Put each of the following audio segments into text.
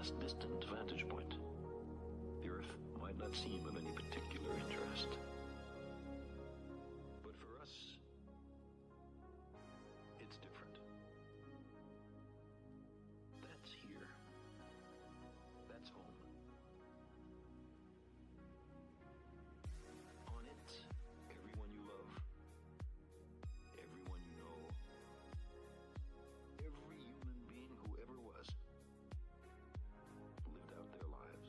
less distant vantage point. The Earth might not seem of any particular interest. But for us, it's different. That's here. That's home. On it, everyone you love, everyone you know, every human being who ever was, lived out their lives.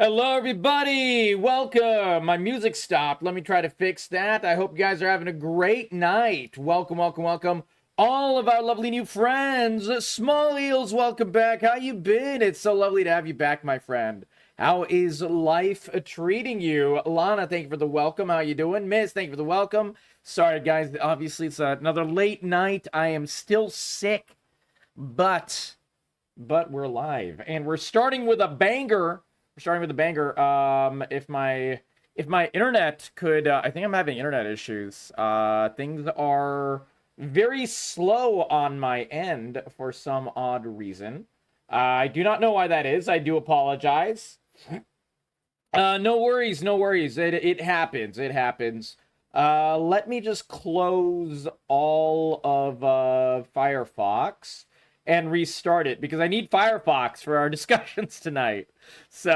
Hello, everybody. Welcome. My music stopped. Let me try to fix that. I hope you guys are having a great night. Welcome, welcome, welcome. All of our lovely new friends. Small Eels, welcome back. How you been? It's so lovely to have you back, my friend. How is life treating you? Lana, thank you for the welcome. How you doing? Miss, thank you for the welcome. Sorry, guys. Obviously, it's another late night. I am still sick, but we're live. And we're starting with a banger. If my internet could, I think I'm having internet issues. Things are very slow on my end for some odd reason. I do not know why that is. I do apologize. No worries, no worries. It happens. It happens. Let me just close all of Firefox and restart it because I need Firefox for our discussions tonight. So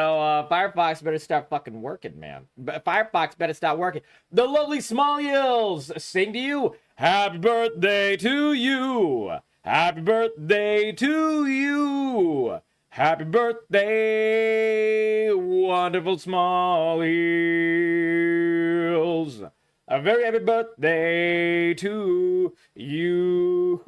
Firefox better start fucking working, man. Firefox better start working. The lovely Small Eels sing to you. Happy birthday to you. Happy birthday to you. Happy birthday, wonderful Small Eels. A very happy birthday to you.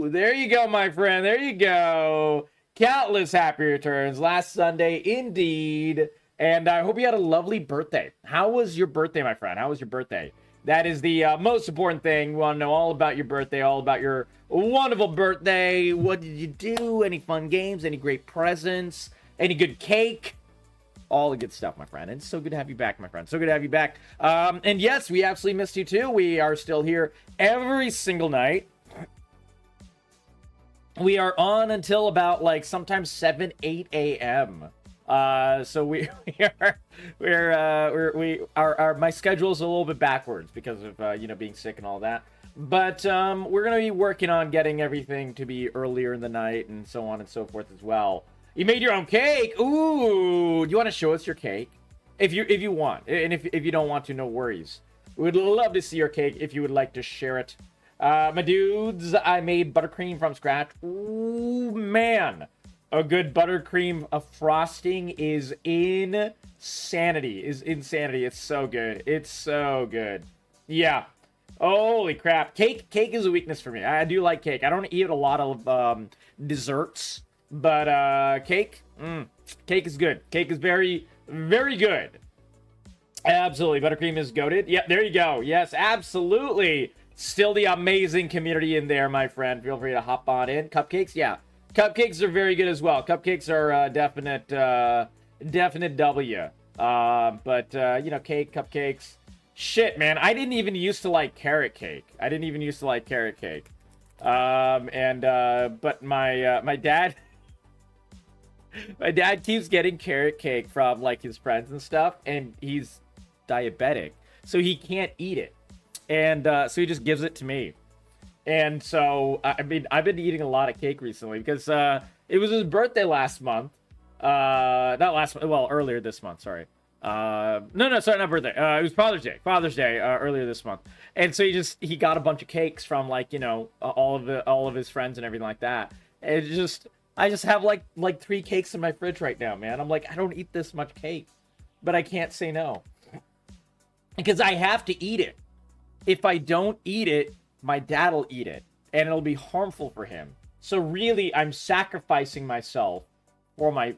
There you go, my friend. There you go. Countless happy returns last Sunday, indeed. And I hope you had a lovely birthday. How was your birthday, my friend? How was your birthday? That is the most important thing. We want to know all about your birthday, all about your wonderful birthday. What did you do? Any fun games? Any great presents? Any good cake? All the good stuff, my friend. And it's so good to have you back, my friend. So good to have you back. And yes, we absolutely missed you too. We are still here every single night. We are on until about like sometimes 7, 8 a.m. So my schedule is a little bit backwards because of being sick and all that. But we're gonna be working on getting everything to be earlier in the night and so on and so forth as well. You made your own cake. Ooh, do you want to show us your cake? If you want, and if you don't want to, no worries. We would love to see your cake if you would like to share it. My dudes, I made buttercream from scratch. Ooh, man. A good buttercream frosting is insanity. It's so good. It's so good. Yeah. Holy crap. Cake is a weakness for me. I do like cake. I don't eat a lot of desserts, but cake is good. Cake is very, very good. Absolutely. Buttercream is goated. Yeah, there you go. Yes, absolutely. Still the amazing community in there, my friend. Feel free to hop on in. Cupcakes, yeah. Cupcakes are very good as well. Cupcakes are definite W. Cake, cupcakes. Shit, man. I didn't even used to like carrot cake. But my dad... my dad keeps getting carrot cake from, like, his friends and stuff, and he's diabetic, so he can't eat it. And so he just gives it to me. And so, I mean, I've been eating a lot of cake recently because it was his birthday last month. Not last month, well, earlier this month, sorry. Not birthday. It was Father's Day earlier this month. And so he got a bunch of cakes from, like, all of his friends and everything like that. And I just have like 3 cakes in my fridge right now, man. I'm like, I don't eat this much cake, but I can't say no because I have to eat it. If I don't eat it, my dad'll eat it, and it'll be harmful for him. So really, I'm sacrificing myself for my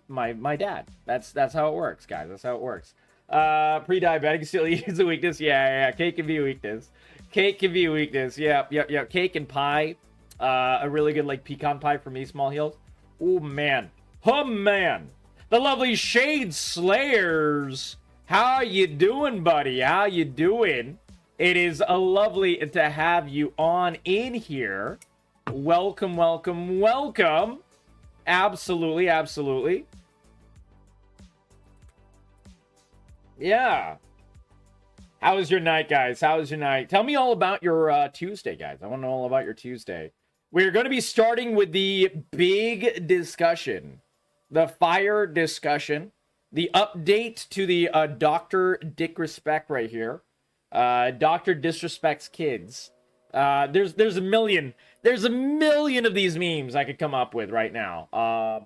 dad. That's how it works, guys. That's how it works. Pre-diabetic still is a weakness. Yeah. Cake can be a weakness. Yeah. Cake and pie. A really good like pecan pie for me, Small Heels. Oh man. The lovely Shade Slayers. How you doing, buddy? How you doing? It is lovely to have you on in here. Welcome. Absolutely. Yeah. How was your night, guys? How was your night? Tell me all about your Tuesday, guys. I want to know all about your Tuesday. We're going to be starting with the big discussion. The fire discussion. The update to the Dr. Dick Respect right here. Dr. Disrespects Kids. There's a million of these memes I could come up with right now.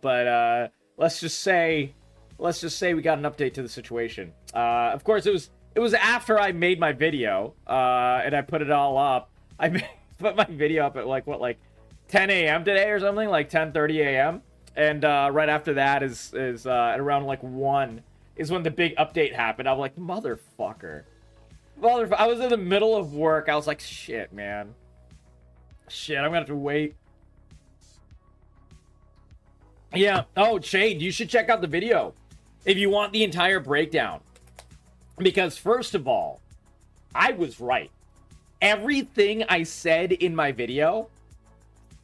But let's just say let's just say we got an update to the situation. Of course, it was after I made my video, and I put it all up. I put my video up at like 10 a.m. today or something, like 10:30 a.m. And right after that is at around like 1 is when the big update happened. I'm like, motherfucker. I was in the middle of work. I was like, shit, man. Shit, I'm gonna have to wait. Yeah. Oh, Shade, you should check out the video if you want the entire breakdown. Because first of all, I was right. Everything I said in my video,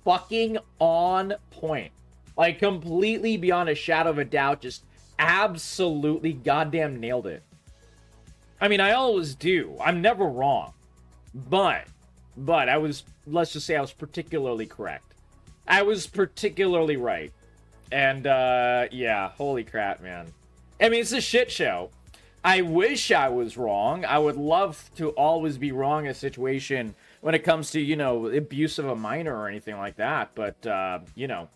fucking on point. Like, completely beyond a shadow of a doubt, just absolutely goddamn nailed it. I mean, I always do. I'm never wrong. But I was, let's just say I was particularly correct. I was particularly right. And, yeah, holy crap, man. I mean, it's a shit show. I wish I was wrong. I would love to always be wrong in a situation when it comes to, you know, abuse of a minor or anything like that. But, you know,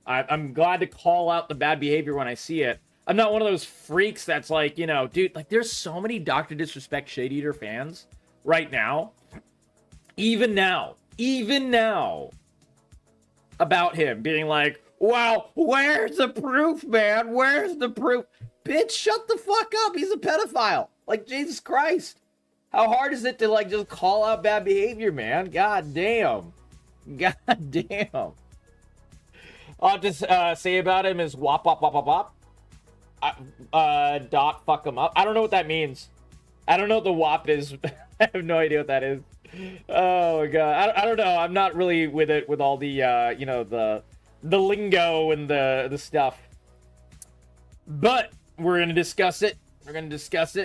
I'm glad to call out the bad behavior when I see it. I'm not one of those freaks that's like, you know, dude, like there's so many Dr. Disrespect Shade Eater fans right now. Even now, about him being like, wow, where's the proof, man? Where's the proof? Bitch, shut the fuck up. He's a pedophile. Like, Jesus Christ. How hard is it to, like, just call out bad behavior, man? God damn. God damn. All I have to say about him is wop, wop, wop, wop, wop. Dot fuck him up. I don't know what that means. I don't know what the wop is. I have no idea what that is. Oh, my God. I don't know. I'm not really with it with all the, you know, the lingo and the stuff. But we're going to discuss it.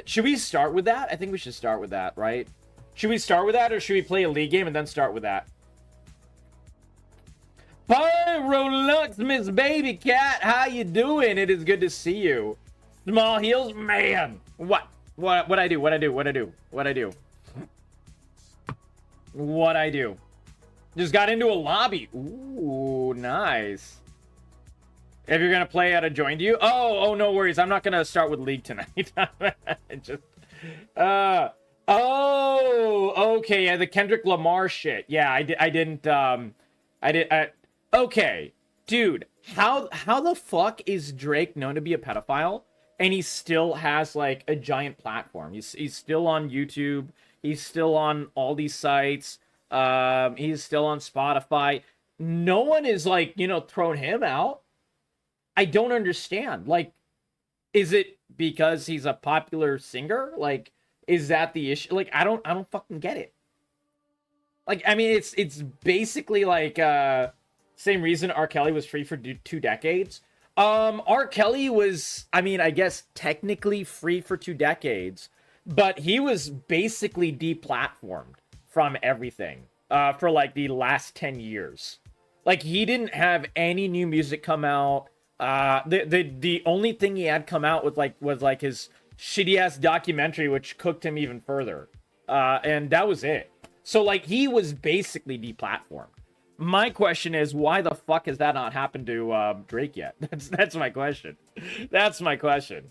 Should we start with that? I think we should start with that, right? Should we start with that, or should we play a league game and then start with that? Pyrolux, Miss Baby Cat, how you doing? It is good to see you. Small heels, man. What I do? Just got into a lobby. Ooh, nice. If you're gonna play, I'd have joined you. Oh, no worries. I'm not gonna start with League tonight. Just, okay. Yeah, the Kendrick Lamar shit. Yeah, I didn't. Okay, dude. How the fuck is Drake known to be a pedophile, and he still has like a giant platform? He's still on YouTube. He's still on all these sites. He's still on Spotify. No one is like, you know, throwing him out. I don't understand. Like, is it because he's a popular singer? Like, is that the issue? Like, I don't fucking get it. Like, I mean, it's basically like same reason R. Kelly was free for 2 decades. R. Kelly was, I mean, I guess technically free for 2 decades, but he was basically deplatformed from everything for like the last 10 years. Like, he didn't have any new music come out. The only thing he had come out with was his shitty ass documentary, which cooked him even further. And that was it. So like, he was basically deplatformed. My question is, why the fuck has that not happened to Drake yet? That's my question. That's my question.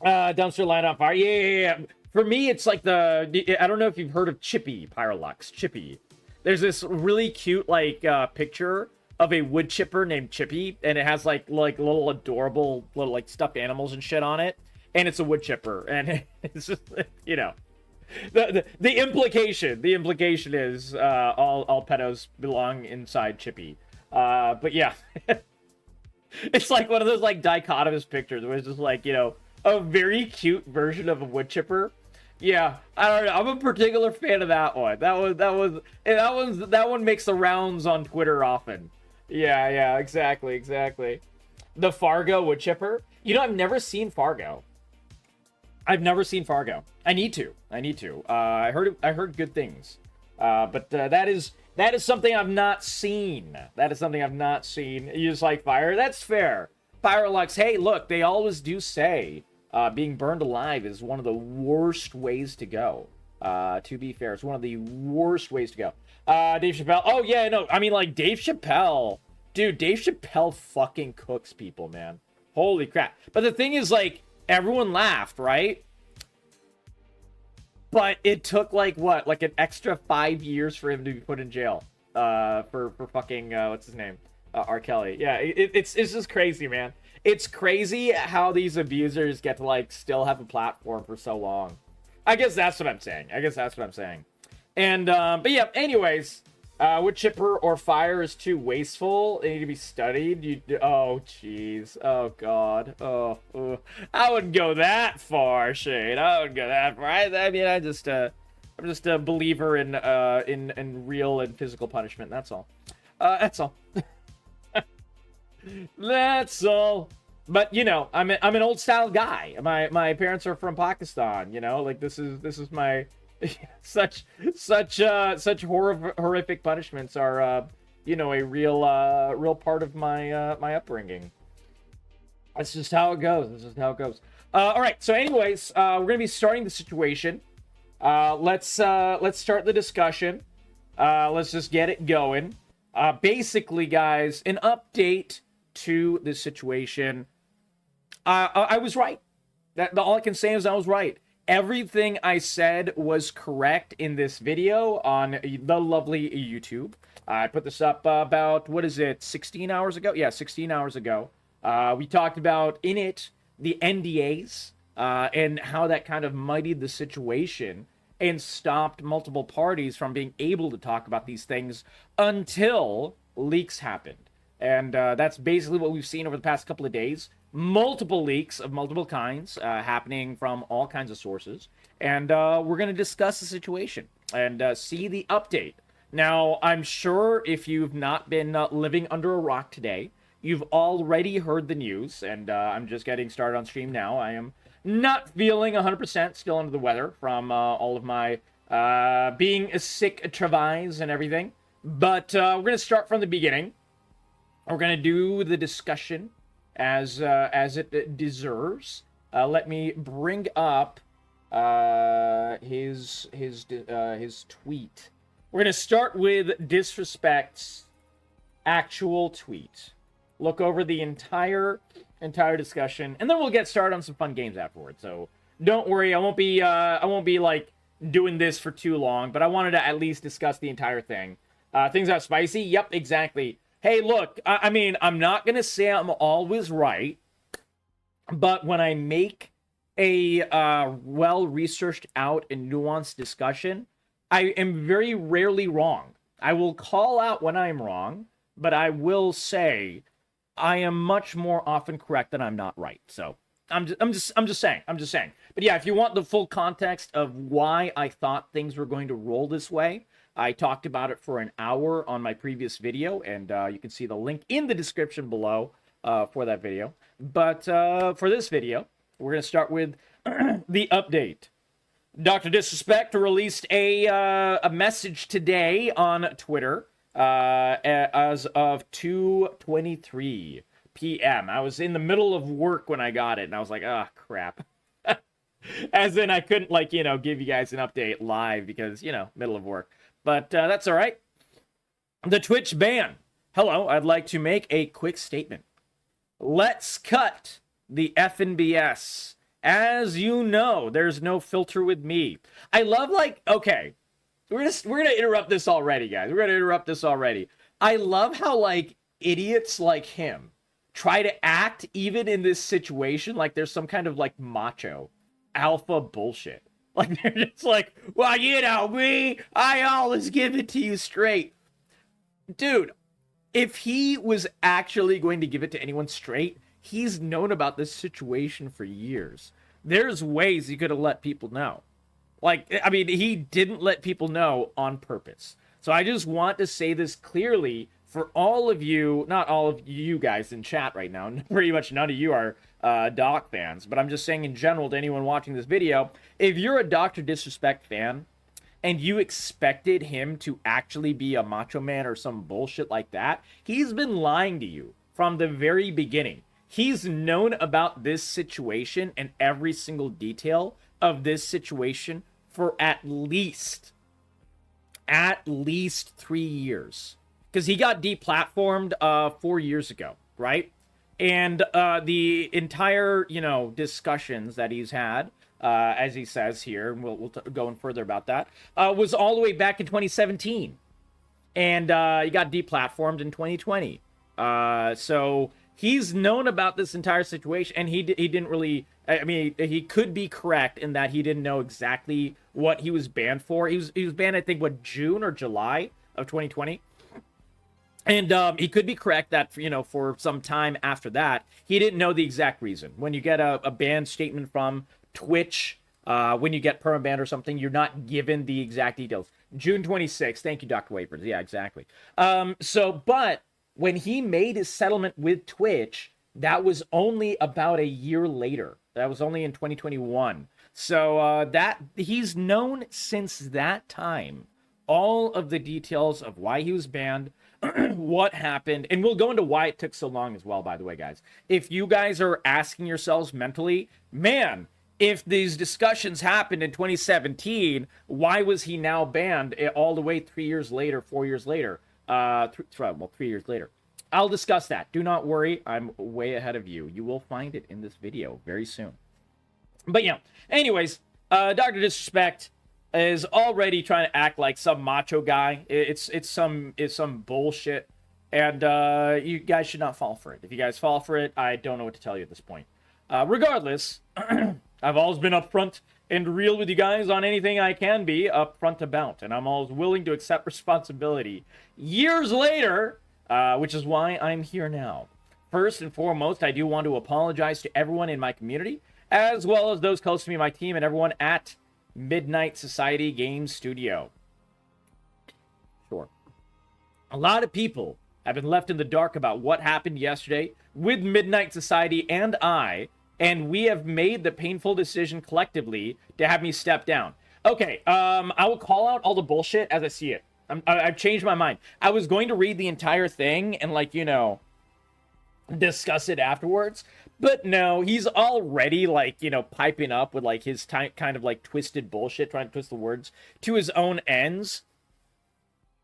Dumpster line on fire. Yeah. For me, it's like I don't know if you've heard of Chippy, Pyrolux. Chippy. There's this really cute like picture of a wood chipper named Chippy, and it has like little adorable little like stuffed animals and shit on it, and it's a wood chipper, and it's just, you know, the implication is all pedos belong inside Chippy. But yeah, it's like one of those like dichotomous pictures where it's just like, you know, a very cute version of a wood chipper. Yeah, I don't know. I'm a particular fan of that one. That one makes the rounds on Twitter often. Yeah, exactly. The Fargo wood chipper. You know, I've never seen Fargo. I need to. I heard good things. But that is something I've not seen. You just like fire? That's fair. Pyrolux, hey, look, they always do say being burned alive is one of the worst ways to go. To be fair, it's one of the worst ways to go. Dave Chappelle. Oh, yeah, no. I mean, like, Dave Chappelle. Dude, Dave Chappelle fucking cooks people, man. Holy crap. But the thing is, like, everyone laughed, right? But it took, like, what? Like, an extra 5 years for him to be put in jail. For fucking, what's his name? R. Kelly. Yeah, it's just crazy, man. It's crazy how these abusers get to, like, still have a platform for so long. I guess that's what I'm saying. And, but yeah, anyways, wood chipper or fire is too wasteful. They need to be studied. Oh, jeez. Oh, God. Oh, I wouldn't go that far, Shane. I wouldn't go that far. I mean, I'm just a believer in real and physical punishment. That's all. That's all. That's all. But you know, I'm an old style guy. My parents are from Pakistan. You know, like this is my such horrific punishments are you know, a real part of my my upbringing. That's just how it goes. All right. So, anyways, we're gonna be starting the situation. Let's start the discussion. Let's just get it going. Basically, guys, an update to the situation. I was right. All I can say is I was right. Everything I said was correct in this video on the lovely YouTube. I put this up about, 16 hours ago? Yeah, 16 hours ago. We talked about in it the NDAs and how that kind of muddied the situation and stopped multiple parties from being able to talk about these things until leaks happened. And that's basically what we've seen over the past couple of days. Multiple leaks of multiple kinds happening from all kinds of sources. And we're going to discuss the situation and see the update. Now, I'm sure if you've not been living under a rock today, you've already heard the news. And I'm just getting started on stream now. I am not feeling 100%, still under the weather from all of my being sick travails and everything. But we're going to start from the beginning. We're going to do the discussion as it deserves. Let me bring up his tweet. We're gonna start with Disrespect's actual tweet. Look over the entire discussion, and then we'll get started on some fun games afterwards. So don't worry, I won't be like doing this for too long, but I wanted to at least discuss the entire thing. Things got spicy. Yep, exactly. Hey, look, I mean, I'm not going to say I'm always right, but when I make a well-researched out and nuanced discussion, I am very rarely wrong. I will call out when I'm wrong, but I will say I am much more often correct than I'm not right. So I'm just saying. But yeah, if you want the full context of why I thought things were going to roll this way, I talked about it for an hour on my previous video, and you can see the link in the description below for that video. But for this video, we're going to start with the update. Dr. Disrespect released a message today on Twitter as of 2:23 p.m. I was in the middle of work when I got it, and I was like, ah, crap. As in, I couldn't, like, you know, give you guys an update live because, you know, middle of work. But that's all right. The Twitch ban. Hello, I'd like to make a quick statement. Let's cut the effing BS. As you know, there's no filter with me. I love, like, okay, we're gonna interrupt this already, guys. We're gonna interrupt this already. I love how, like, idiots like him try to act even in this situation like there's some kind of, like, macho alpha bullshit. Like, they're just like, well, you know me, I always give it to you straight. Dude, if he was actually going to give it to anyone straight, he's known about this situation for years. There's ways he could have let people know. Like, I mean, he didn't let people know on purpose. So I just want to say this clearly for all of you, not all of you guys in chat right now, pretty much none of you are Doc fans, but I'm just saying in general to anyone watching this video, if you're a Dr. Disrespect fan and you expected him to actually be a macho man or some bullshit like that, he's been lying to you from the very beginning. He's known about this situation and every single detail of this situation for at least 3 years. Because he got deplatformed 4 years ago, right? And the entire, discussions that he's had, as he says here, and we'll go in further about that, was all the way back in 2017. And he got deplatformed in 2020. So he's known about this entire situation, and he didn't really... I mean, he could be correct in that he didn't know exactly what he was banned for. He was banned, I think, June or July of 2020. And he could be correct that, for some time after that, he didn't know the exact reason. When you get a ban statement from Twitch, when you get permabanned or something, you're not given the exact details. June 26th. Thank you, Dr. Wapers. Yeah, exactly. But when he made his settlement with Twitch, that was only about a year later. That was only in 2021. So that he's known since that time all of the details of why he was banned, what happened, and we'll go into why it took so long as well, by the way, guys. If you guys are asking yourselves mentally, man, if these discussions happened in 2017, why was he now banned all the way 3 years later, 4 years later? 3 years later. I'll discuss that. Do not worry. I'm way ahead of you. You will find it in this video very soon. But yeah, anyways, Dr. Disrespect is already trying to act like some macho guy. It's some bullshit, and you guys should not fall for it. If you guys fall for it, I don't know what to tell you at this point. Regardless, I've always been upfront and real with you guys on anything I can be upfront about, and I'm always willing to accept responsibility. Years later, which is why I'm here now. First and foremost, I do want to apologize to everyone in my community, as well as those close to me, my team, and everyone at Midnight Society Game Studio. Sure. A lot of people have been left in the dark about what happened yesterday with Midnight Society and we have made the painful decision collectively to have me step down. Okay, I will call out all the bullshit as I see it. I've changed my mind. I was going to read the entire thing and, discuss it afterwards. But no, he's already, piping up with, his kind of, twisted bullshit, trying to twist the words to his own ends.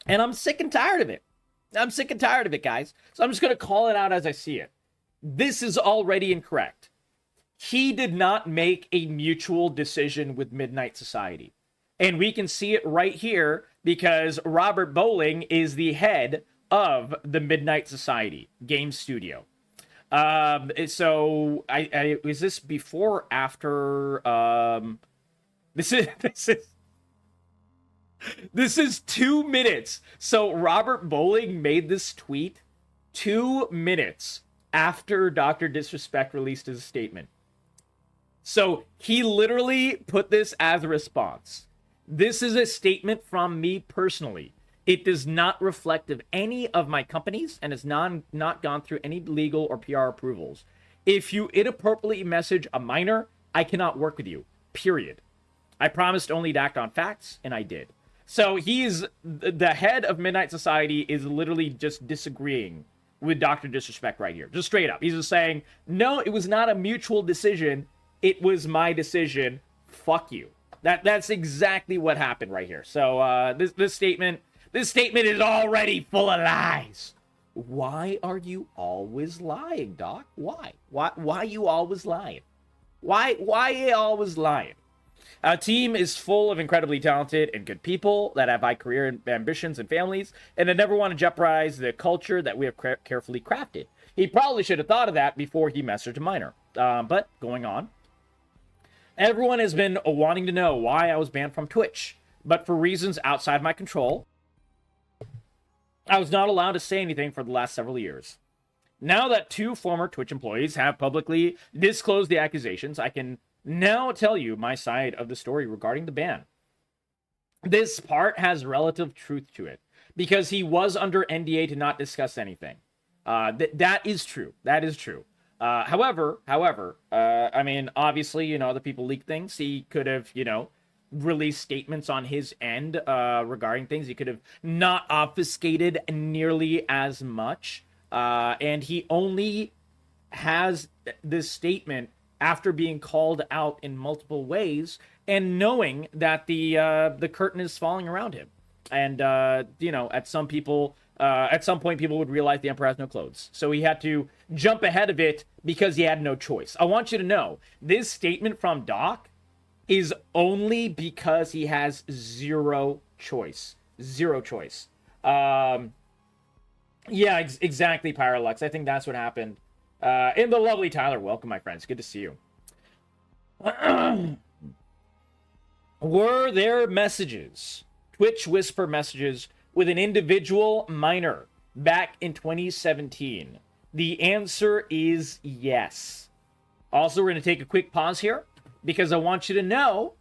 And I'm sick and tired of it. I'm sick and tired of it, guys. So I'm just going to call it out as I see it. This is already incorrect. He did not make a mutual decision with Midnight Society. And we can see it right here because Robert Bowling is the head of the Midnight Society Game Studio. So is this before or after? This is 2 minutes. So Robert Bowling made this tweet 2 minutes after Dr. Disrespect released his statement. So he literally put this as a response. This is a statement from me personally. It does not reflect of any of my companies and has not gone through any legal or PR approvals. If you inappropriately message a minor, I cannot work with you, period. I promised only to act on facts, and I did. So he's the head of Midnight Society is literally just disagreeing with Dr. Disrespect right here. Just straight up. He's just saying, no, it was not a mutual decision. It was my decision. Fuck you. That's exactly what happened right here. So this statement is already full of lies. Why are you always lying, Doc? Why? Why you always lying? Why you always lying? Our team is full of incredibly talented and good people that have high career ambitions and families, and that never want to jeopardize the culture that we have carefully crafted. He probably should have thought of that before he messaged a minor. But going on. Everyone has been wanting to know why I was banned from Twitch, but for reasons outside my control, I was not allowed to say anything for the last several years. Now that 2 former Twitch employees have publicly disclosed the accusations, I can now tell you my side of the story regarding the ban. This part has relative truth to it, because he was under NDA to not discuss anything. That is true. That is true. However, I mean, obviously, the people leak things. He could have, released statements on his end regarding things. He could have not obfuscated nearly as much. And he only has this statement after being called out in multiple ways and knowing that the curtain is falling around him. And, at some people At some point, people would realize the emperor has no clothes. So he had to jump ahead of it because he had no choice. I want you to know, this statement from Doc is only because he has zero choice. Zero choice. Yeah, exactly, Pyrolux. I think that's what happened. And the lovely Tyler, welcome, my friends. Good to see you. Were there messages, Twitch whisper messages, with an individual minor back in 2017? The answer is yes. Also, we're going to take a quick pause here because I want you to know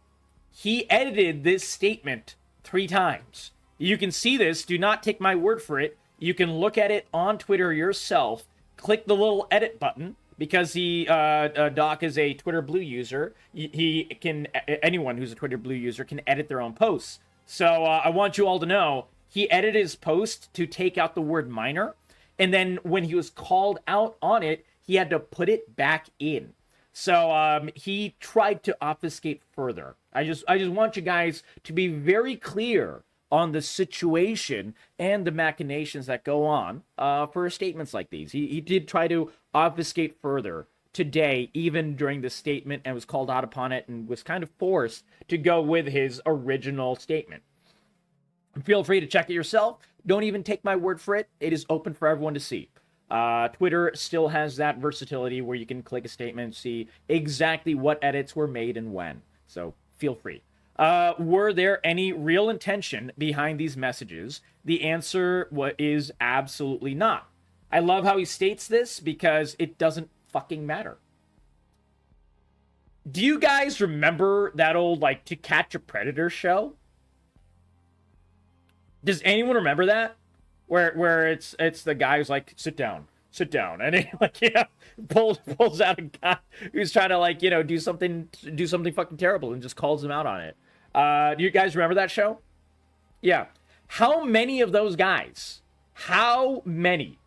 he edited this statement 3 times. You can see this. Do not take my word for it. You can look at it on Twitter yourself. Click the little edit button because Doc is a Twitter Blue user. Anyone who's a Twitter Blue user can edit their own posts. So I want you all to know he edited his post to take out the word minor, and then when he was called out on it, he had to put it back in. So he tried to obfuscate further. I just want you guys to be very clear on the situation and the machinations that go on for statements like these. He did try to obfuscate further today, even during the statement, and was called out upon it and was kind of forced to go with his original statement. Feel free to check it yourself. Don't even take my word for it. It is open for everyone to see. Twitter still has that versatility where you can click a statement and see exactly what edits were made and when. So feel free. Were there any real intention behind these messages? The answer is absolutely not. I love how he states this because it doesn't fucking matter. Do you guys remember that old, like, To Catch a Predator show? Does anyone remember that? Where it's the guy who's like, sit down, and he pulls out a guy who's trying to, like, do something fucking terrible and just calls him out on it. Do you guys remember that show? Yeah. How many of those guys? How many?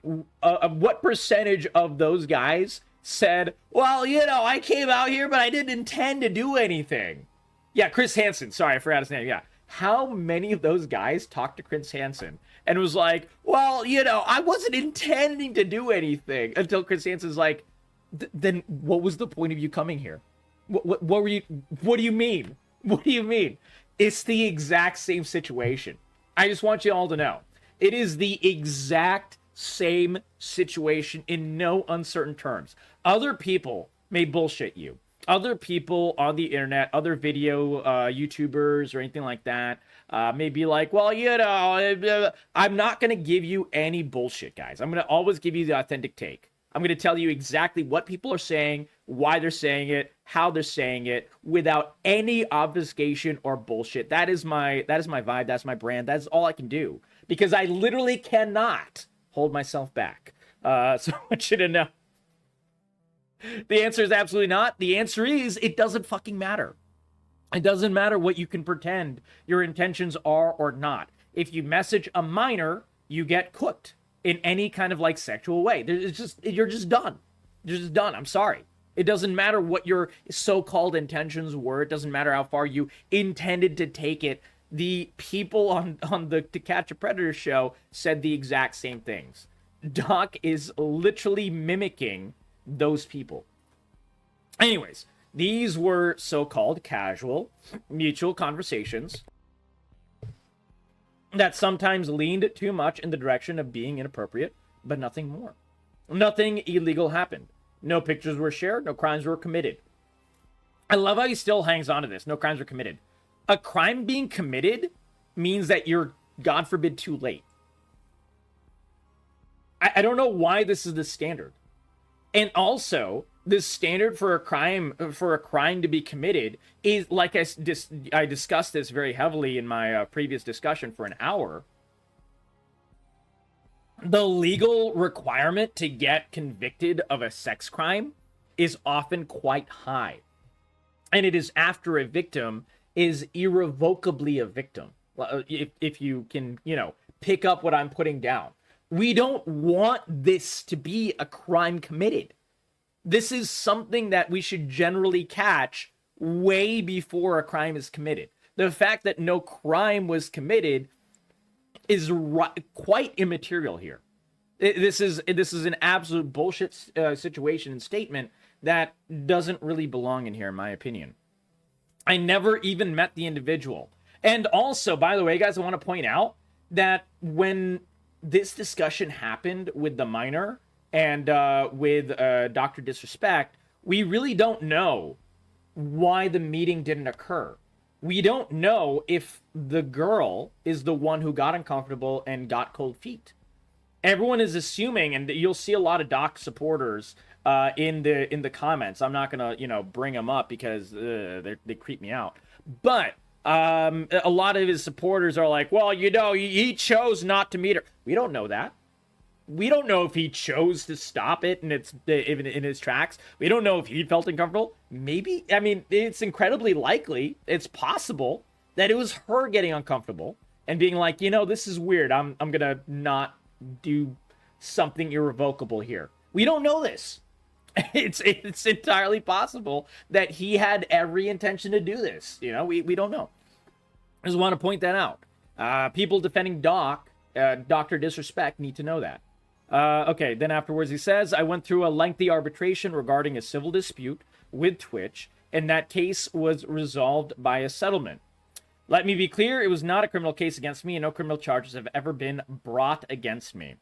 What percentage of those guys said, well, I came out here, but I didn't intend to do anything? Yeah, Chris Hansen. Sorry, I forgot his name. Yeah. How many of those guys talked to Chris Hansen and was like, well, I wasn't intending to do anything, until Chris Hansen's like, then what was the point of you coming here? What do you mean? What do you mean? It's the exact same situation. I just want you all to know. It is the exact same situation in no uncertain terms. Other people may bullshit you. Other people on the internet, other video YouTubers or anything like that, may be like, well, I'm not going to give you any bullshit, guys. I'm going to always give you the authentic take. I'm going to tell you exactly what people are saying, why they're saying it, how they're saying it, without any obfuscation or bullshit. That is my vibe. That's my brand. That's all I can do, because I literally cannot hold myself back. So I want you to know. The answer is absolutely not. The answer is it doesn't fucking matter. It doesn't matter what you can pretend your intentions are or not. If you message a minor, you get cooked in any kind of, like, sexual way. You're just done. You're just done. I'm sorry. It doesn't matter what your so-called intentions were. It doesn't matter how far you intended to take it. The people on the To Catch a Predator show said the exact same things. Doc is literally mimicking those people. Anyways, these were so-called casual, mutual conversations that sometimes leaned too much in the direction of being inappropriate, but nothing more. Nothing illegal happened. No pictures were shared. No crimes were committed. I love how he still hangs on to this. No crimes were committed. A crime being committed means that you're, God forbid, too late. I don't know why this is the standard. And also, the standard for a crime to be committed is, like I discussed this very heavily in my previous discussion for an hour. The legal requirement to get convicted of a sex crime is often quite high. And it is after a victim is irrevocably a victim. If you can, pick up what I'm putting down. We don't want this to be a crime committed. This is something that we should generally catch way before a crime is committed. The fact that no crime was committed is quite immaterial here. This is an absolute bullshit situation and statement that doesn't really belong in here, in my opinion. I never even met the individual. And also, by the way, guys, I want to point out that when this discussion happened with the minor and with Dr. Disrespect, we really don't know why the meeting didn't occur. We don't know if the girl is the one who got uncomfortable and got cold feet. Everyone is assuming, and you'll see a lot of Doc supporters in the comments. I'm not gonna bring them up because they creep me out. But a lot of his supporters are like, well, he chose not to meet her. We don't know that. We don't know if he chose to stop it in his tracks. We don't know if he felt uncomfortable. Maybe, I mean, it's incredibly likely, it's possible that it was her getting uncomfortable and being like, this is weird. I'm gonna not do something irrevocable here. We don't know this. It's entirely possible that he had every intention to do this. We don't know. I just want to point that out. People defending Dr. Disrespect need to know that. Okay, then afterwards he says, I went through a lengthy arbitration regarding a civil dispute with Twitch, and that case was resolved by a settlement. Let me be clear, it was not a criminal case against me, and no criminal charges have ever been brought against me.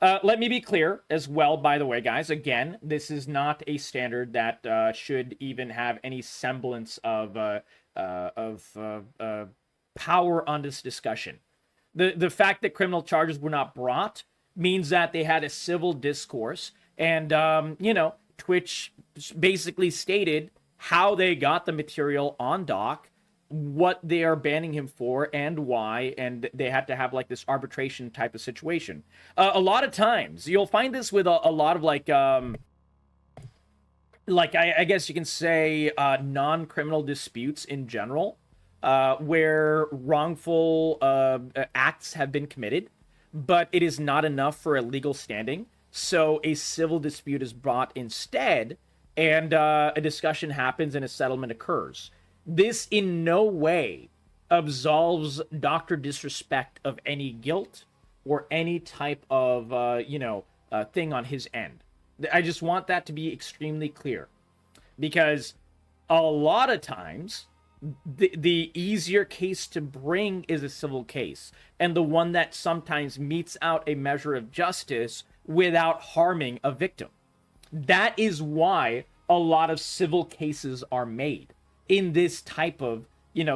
Let me be clear as well, by the way, guys. Again, this is not a standard that should even have any semblance of power on this discussion. The fact that criminal charges were not brought means that they had a civil discourse, and Twitch basically stated how they got the material on Doc, what they are banning him for, and why, and they had to have like this arbitration type of situation. A lot of times you'll find this with a lot of I guess you can say non-criminal disputes in general, where wrongful acts have been committed, but it is not enough for a legal standing. So a civil dispute is brought instead, and a discussion happens and a settlement occurs. This in no way absolves Dr. Disrespect of any guilt or any type of, thing on his end. I just want that to be extremely clear, because a lot of times the easier case to bring is a civil case, and the one that sometimes meets out a measure of justice without harming a victim. That is why a lot of civil cases are made in this type of,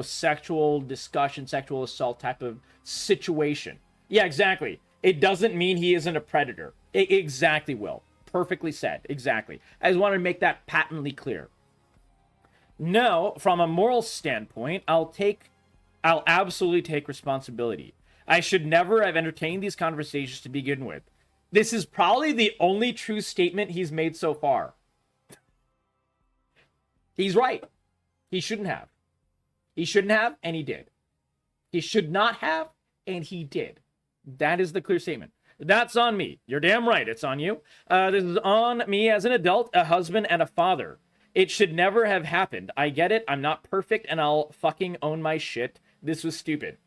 sexual discussion, sexual assault type of situation. Yeah, exactly. It doesn't mean he isn't a predator. Exactly, Will. Perfectly said. Exactly. I just wanted to make that patently clear. No, from a moral standpoint, I'll absolutely take responsibility. I should never have entertained these conversations to begin with. This is probably the only true statement he's made so far. He's right. He shouldn't have. He shouldn't have, and he did. He should not have, and he did. That is the clear statement. That's on me. You're damn right. It's on you. This is on me as an adult, a husband, and a father. It should never have happened. I get it. I'm not perfect, and I'll fucking own my shit. This was stupid.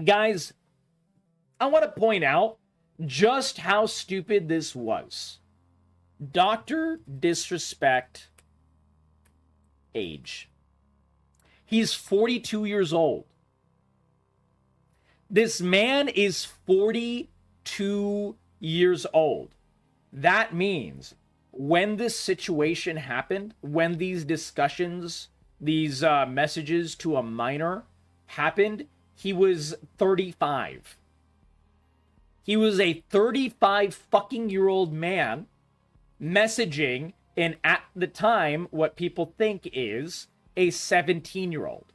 Guys, I want to point out just how stupid this was. Dr. Disrespect age. He's 42 years old. This man is 42 years old. That means when this situation happened, when these discussions, these messages to a minor happened, he was 35. He was a 35 fucking year old man messaging, and at the time, what people think is a 17-year-old.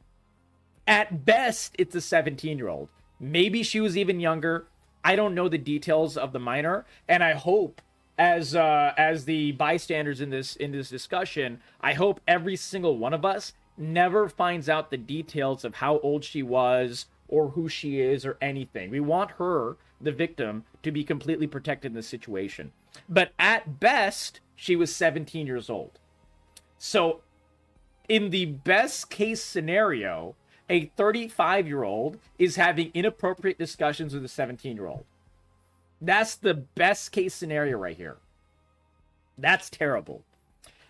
At best, it's a 17-year-old. Maybe she was even younger. I don't know the details of the minor, and I hope, as the bystanders in this discussion, I hope every single one of us never finds out the details of how old she was or who she is or anything. We want her, the victim, to be completely protected in this situation. But at best, she was 17 years old. So in the best case scenario, a 35-year-old is having inappropriate discussions with a 17-year-old. That's the best case scenario right here. That's terrible.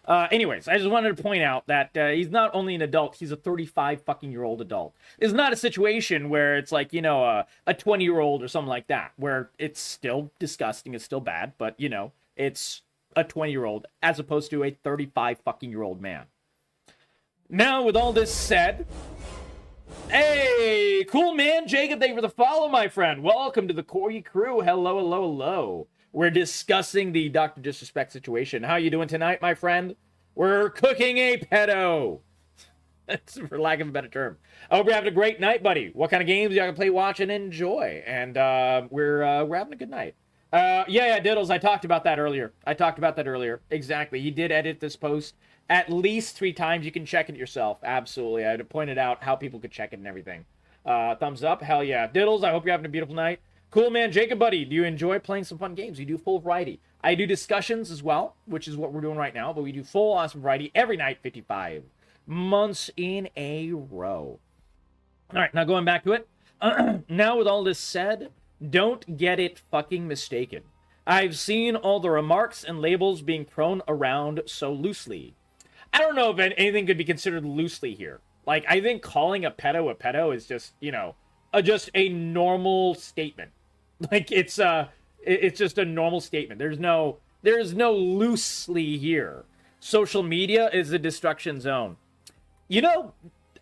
Anyways, I just wanted to point out that he's not only an adult, he's a 35-fucking-year-old adult. It's not a situation where it's like, you know, a 20-year-old or something like that, where it's still disgusting, it's still bad, but, you know, it's a 20-year-old as opposed to a 35-fucking-year-old man. Now, with all this said, hey, cool man, Jacob, thank you for the follow, my friend. Welcome to the Corgi crew. Hello, hello, hello. We're discussing the Dr. Disrespect situation. How you doing tonight, my friend? We're cooking a pedo. That's for lack of a better term. I hope you're having a great night, buddy. What kind of games y'all can play, watch, and enjoy? And we're having a good night. Yeah, Diddles, I talked about that earlier. Exactly. He did edit this post at least 3 times. You can check it yourself. Absolutely. I had pointed out how people could check it and everything. Thumbs up. Hell yeah. Diddles, I hope you're having a beautiful night. Cool, man. Jacob, buddy, do you enjoy playing some fun games? We do full variety. I do discussions as well, which is what we're doing right now, but we do full awesome variety every night, 55 months in a row. All right, now going back to it. Now, with all this said, don't get it fucking mistaken. I've seen all the remarks and labels being thrown around so loosely. I don't know if anything could be considered loosely here. Like, I think calling a pedo is just, you know, just a normal statement. Like, it's just a normal statement. There's no loosely here. Social media is a destruction zone. You know,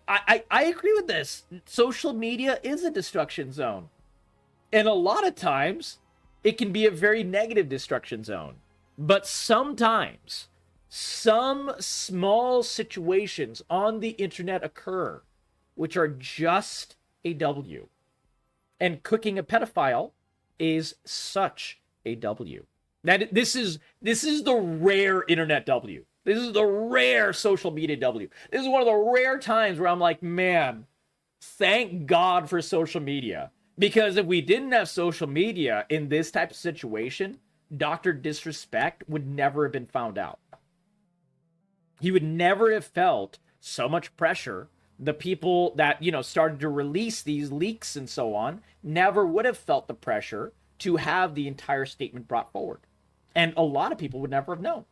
I agree with this. Social media is a destruction zone. And a lot of times, it can be a very negative destruction zone. But sometimes, some small situations on the internet occur, which are just a W. And cooking a pedophile is such a W. This is the rare internet W. This is the rare social media W. This is one of the rare times where I'm like, man, thank God for social media. Because if we didn't have social media in this type of situation, Dr. Disrespect would never have been found out. He would never have felt so much pressure. The people that, you know, started to release these leaks and so on never would have felt the pressure to have the entire statement brought forward. And a lot of people would never have known.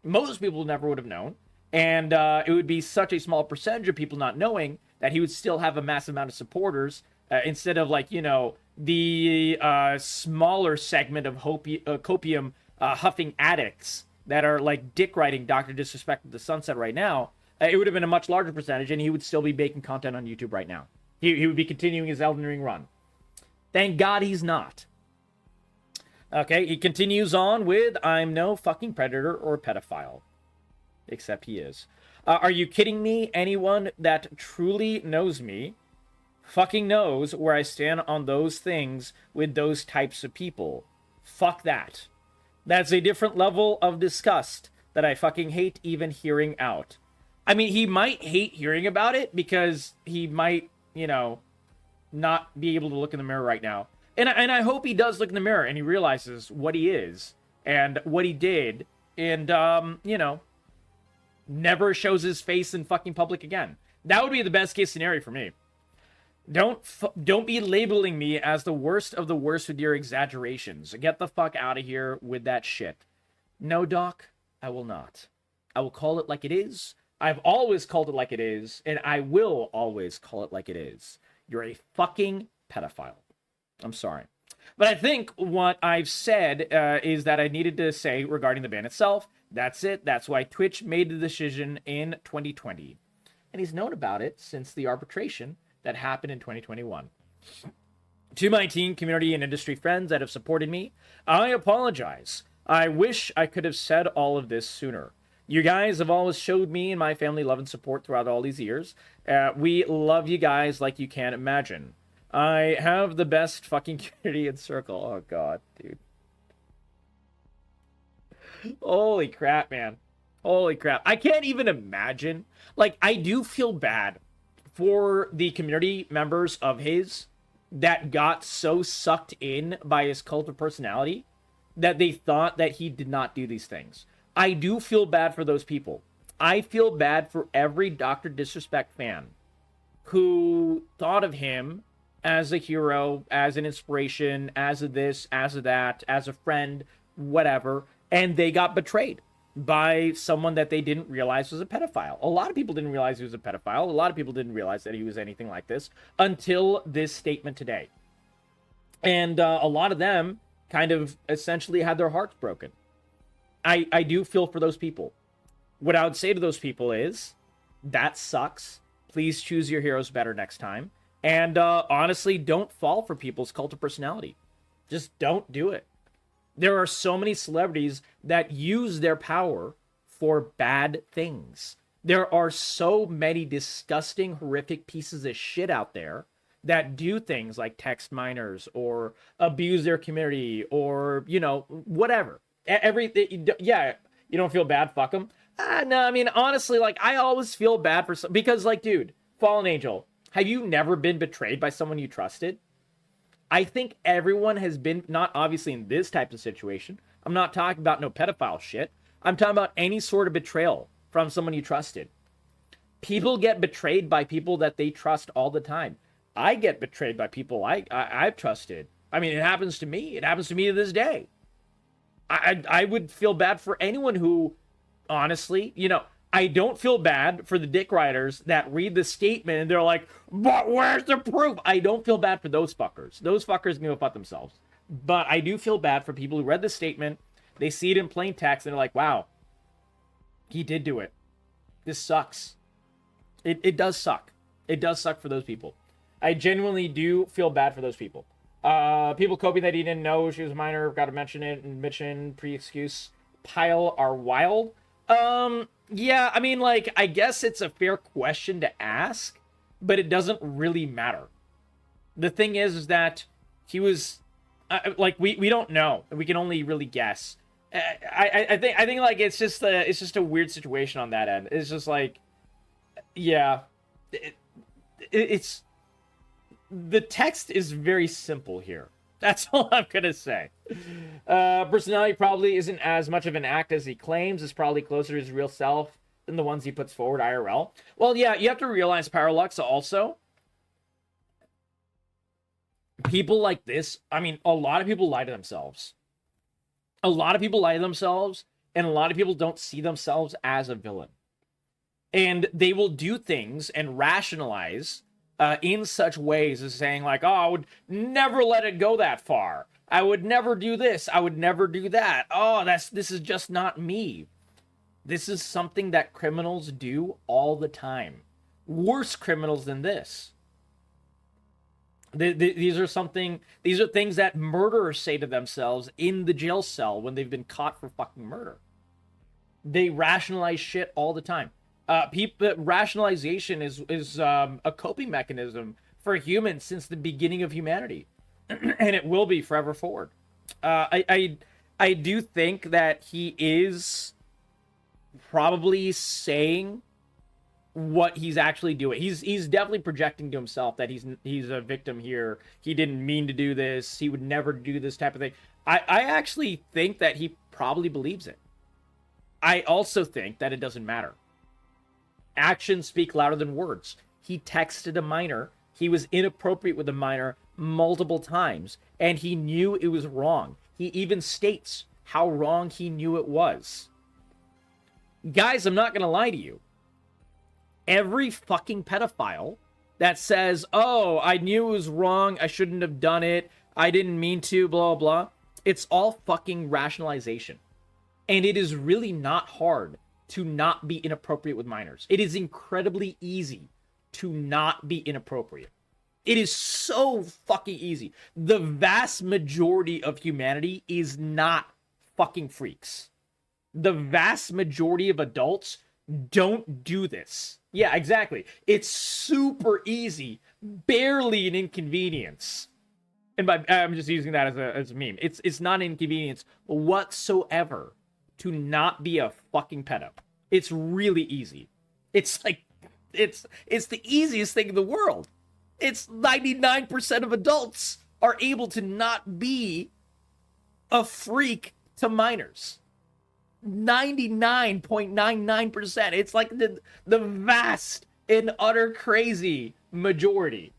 Most people never would have known. And it would be such a small percentage of people not knowing that he would still have a massive amount of supporters instead of, like, you know, the smaller segment of copium huffing addicts that are, like, dick riding Dr. Disrespect to the sunset right now. It would have been a much larger percentage, and he would still be making content on YouTube right now. He would be continuing his Elden Ring run. Thank God he's not. Okay, he continues on with, I'm no fucking predator or pedophile. Except he is. Are you kidding me? Anyone that truly knows me fucking knows where I stand on those things with those types of people. Fuck that. That's a different level of disgust that I fucking hate even hearing out. I mean, he might hate hearing about it because he might, you know, not be able to look in the mirror right now. And I hope he does look in the mirror and he realizes what he is and what he did and, you know, never shows his face in fucking public again. That would be the best case scenario for me. Don't be labeling me as the worst of the worst with your exaggerations. Get the fuck out of here with that shit. No, Doc, I will not. I will call it like it is. I've always called it like it is, and I will always call it like it is. You're a fucking pedophile. I'm sorry. But I think what I've said is that I needed to say regarding the ban itself. That's it. That's why Twitch made the decision in 2020. And he's known about it since the arbitration that happened in 2021. To my team, community, and industry friends that have supported me, I apologize. I wish I could have said all of this sooner. You guys have always showed me and my family love and support throughout all these years. We love you guys like you can't imagine. I have the best fucking community and circle. Oh, God, dude. Holy crap, man. Holy crap. I can't even imagine. Like, I do feel bad for the community members of his that got so sucked in by his cult of personality that they thought that he did not do these things. I do feel bad for those people. I feel bad for every Dr. Disrespect fan who thought of him as a hero, as an inspiration, as a this, as a that, as a friend, whatever, and they got betrayed by someone that they didn't realize was a pedophile. A lot of people didn't realize he was a pedophile. A lot of people didn't realize that he was anything like this until this statement today. And a lot of them kind of essentially had their hearts broken. I do feel for those people. What I would say to those people is, that sucks. Please choose your heroes better next time. And honestly, don't fall for people's cult of personality. Just don't do it. There are so many celebrities that use their power for bad things. There are so many disgusting, horrific pieces of shit out there that do things like text minors or abuse their community or, you know, whatever. Everything, yeah, you don't feel bad, fuck them. No, I mean, honestly, like, I always feel bad for some, because, like, dude, Fallen Angel, have you never been betrayed by someone you trusted? I think everyone has been, not obviously in this type of situation. I'm not talking about no pedophile shit. I'm talking about any sort of betrayal from someone you trusted. People get betrayed by people that they trust all the time. I get betrayed by people I've trusted. I mean, it happens to me. It happens to me to this day. I would feel bad for anyone who, honestly, you know, I don't feel bad for the dick riders that read the statement and they're like, but where's the proof? I don't feel bad for those fuckers. Those fuckers can go fuck themselves. But I do feel bad for people who read the statement, they see it in plain text, and they're like, wow, he did do it. This sucks. It does suck. It does suck for those people. I genuinely do feel bad for those people. People coping that he didn't know she was a minor, got to mention it, and mention pre-excuse pile are wild. Yeah, I mean, like, I guess it's a fair question to ask, but it doesn't really matter. The thing is that he was, like, we don't know. We can only really guess. I think like it's just a weird situation on that end. It's just like, yeah, it's the text is very simple here. That's all I'm gonna say. Personality probably isn't as much of an act as he claims. It's probably closer to his real self than the ones he puts forward IRL. Well, yeah, you have to realize, Parallax, also, people like this, I mean, a lot of people lie to themselves. A lot of people lie to themselves, and a lot of people don't see themselves as a villain. And they will do things and rationalize in such ways as saying, like, oh, I would never let it go that far. I would never do this. I would never do that. Oh, this is just not me. This is something that criminals do all the time. Worse criminals than this. These are things that murderers say to themselves in the jail cell when they've been caught for fucking murder. They rationalize shit all the time. Rationalization is a coping mechanism for humans since the beginning of humanity, and it will be forever forward. I do think that he is probably saying what he's actually doing. He's definitely projecting to himself that he's a victim here. He didn't mean to do this. He would never do this type of thing. I actually think that he probably believes it. I also think that it doesn't matter. Actions speak louder than words. He texted a minor. He was inappropriate with a minor multiple times, and he knew it was wrong. He even states how wrong he knew it was. Guys, I'm not going to lie to you. Every fucking pedophile that says, oh, I knew it was wrong, I shouldn't have done it, I didn't mean to, blah, blah, it's all fucking rationalization. And it is really not hard to not be inappropriate with minors. It is incredibly easy to not be inappropriate. It is so fucking easy. The vast majority of humanity is not fucking freaks. The vast majority of adults don't do this. Yeah, exactly. It's super easy, barely an inconvenience. And I'm just using that as a meme. It's not an inconvenience whatsoever to not be a fucking pedo. It's really easy. It's like it's the easiest thing in the world. It's 99% of adults are able to not be a freak to minors. 99.99%. It's like the vast and utter crazy majority.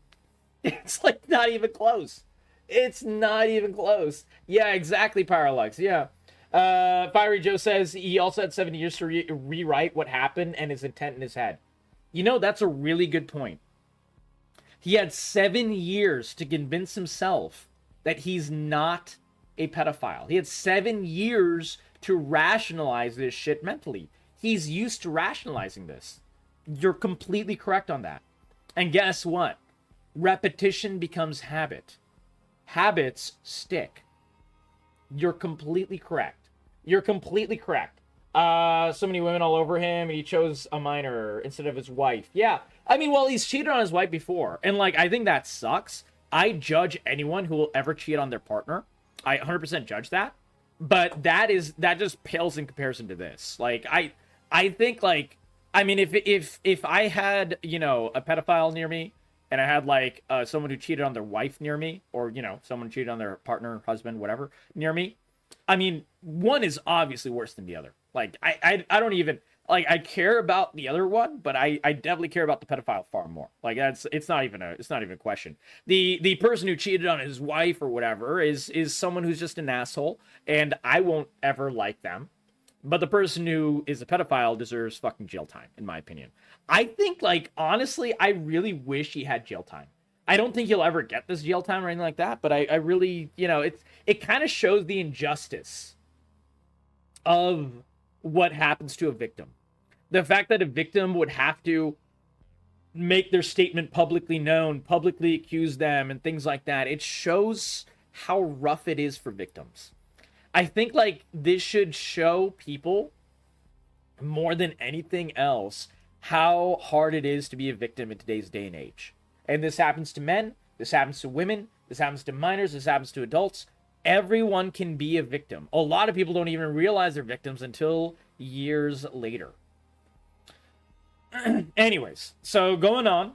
It's like not even close. It's not even close. Yeah, exactly, Parallax. Yeah. Fiery Joe says he also had 7 years to rewrite what happened and his intent in his head. You know, that's a really good point. He had 7 years to convince himself that he's not a pedophile. He had 7 years to rationalize this shit mentally. He's used to rationalizing this. You're completely correct on that. And guess what? Repetition becomes habit. Habits stick. You're completely correct. You're completely correct. So many women all over him, and he chose a minor instead of his wife. Yeah. I mean, well, he's cheated on his wife before. And, like, I think that sucks. I judge anyone who will ever cheat on their partner. I 100% judge that. But that just pales in comparison to this. Like, I think, like, I mean, if I had, you know, a pedophile near me, and I had, like, someone who cheated on their wife near me, or, you know, someone cheated on their partner, husband, whatever, near me, I mean, one is obviously worse than the other. Like, I don't even, like, I care about the other one, but I definitely care about the pedophile far more. Like, it's not even a question. The person who cheated on his wife or whatever is someone who's just an asshole, and I won't ever like them. But the person who is a pedophile deserves fucking jail time, in my opinion. I think, like, honestly, I really wish he had jail time. I don't think he'll ever get this jail time or anything like that, but I really, you know, it kind of shows the injustice of what happens to a victim. The fact that a victim would have to make their statement publicly known, publicly accuse them, and things like that, it shows how rough it is for victims. I think, like, this should show people more than anything else how hard it is to be a victim in today's day and age. And this happens to men, this happens to women, this happens to minors, this happens to adults. Everyone can be a victim. A lot of people don't even realize they're victims until years later. Anyways, so going on.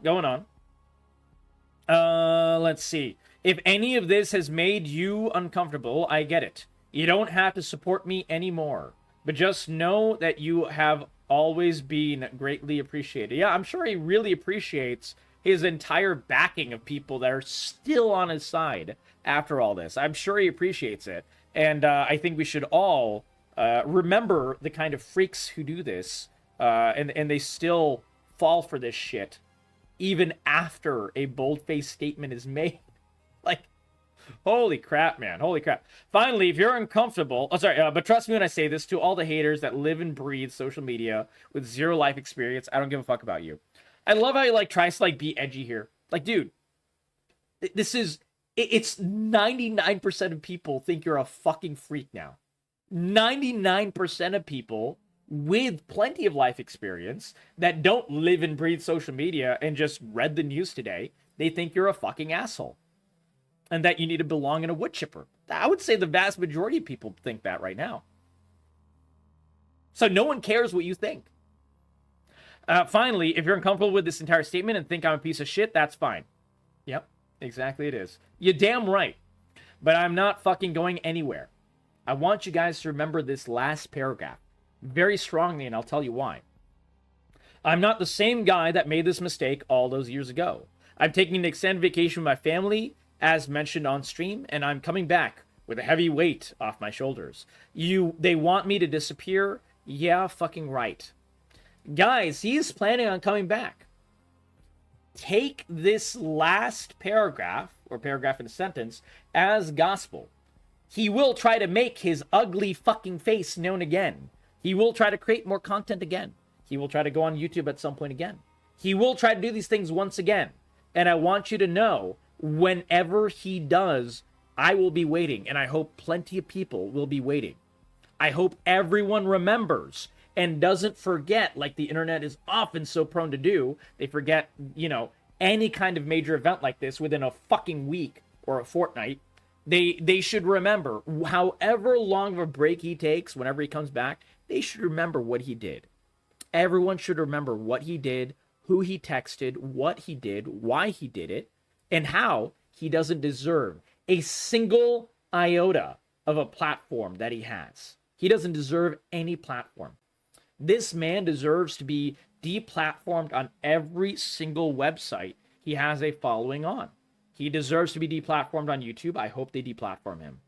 Let's see. If any of this has made you uncomfortable, I get it. You don't have to support me anymore. But just know that you have always been greatly appreciated. Yeah, I'm sure he really appreciates his entire backing of people that are still on his side after all this. I'm sure he appreciates it. And I think we should all remember the kind of freaks who do this. And they still fall for this shit even after a bold-faced statement is made. Like, holy crap, man. Holy crap. Finally, if you're uncomfortable... but trust me when I say this, to all the haters that live and breathe social media with zero life experience, I don't give a fuck about you. I love how he, like, tries to, like, be edgy here. Like, dude, this is... It's 99% of people think you're a fucking freak now. 99% of people with plenty of life experience that don't live and breathe social media and just read the news today, they think you're a fucking asshole. And that you need to belong in a wood chipper. I would say the vast majority of people think that right now. So no one cares what you think. Finally, if you're uncomfortable with this entire statement and think I'm a piece of shit, that's fine. Yep, exactly it is. You're damn right. But I'm not fucking going anywhere. I want you guys to remember this last paragraph very strongly, and I'll tell you why. I'm not the same guy that made this mistake all those years ago. I'm taking an extended vacation with my family, as mentioned on stream, and I'm coming back with a heavy weight off my shoulders. They want me to disappear? Yeah, fucking right. Guys, he's planning on coming back. Take this last paragraph, or paragraph in a sentence, as gospel. He will try to make his ugly fucking face known again. He will try to create more content again. He will try to go on YouTube at some point again. He will try to do these things once again. And I want you to know, whenever he does, I will be waiting. And I hope plenty of people will be waiting. I hope everyone remembers and doesn't forget, like the internet is often so prone to do. They forget, you know, any kind of major event like this within a fucking week or a fortnight. They should remember, however long of a break he takes, whenever he comes back, they should remember what he did. Everyone should remember what he did, who he texted, what he did, why he did it, and how he doesn't deserve a single iota of a platform that he has. He doesn't deserve any platform. This man deserves to be deplatformed on every single website He has a following on. He deserves to be deplatformed on YouTube. I hope they deplatform him.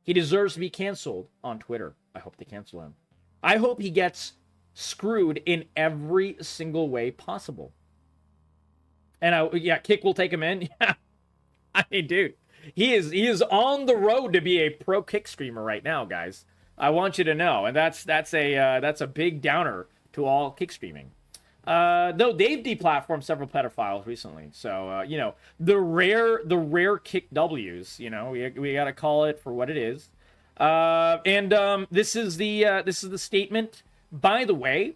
He deserves to be canceled on Twitter. I hope they cancel him. I hope he gets screwed in every single way possible. And Kick will take him in. Yeah, I mean, dude, he is on the road to be a pro Kick streamer right now, guys. I want you to know, and that's a big downer to all Kick streaming. Though they've deplatformed several pedophiles recently, so the rare Kick W's. We got to call it for what it is. This is the statement. By the way,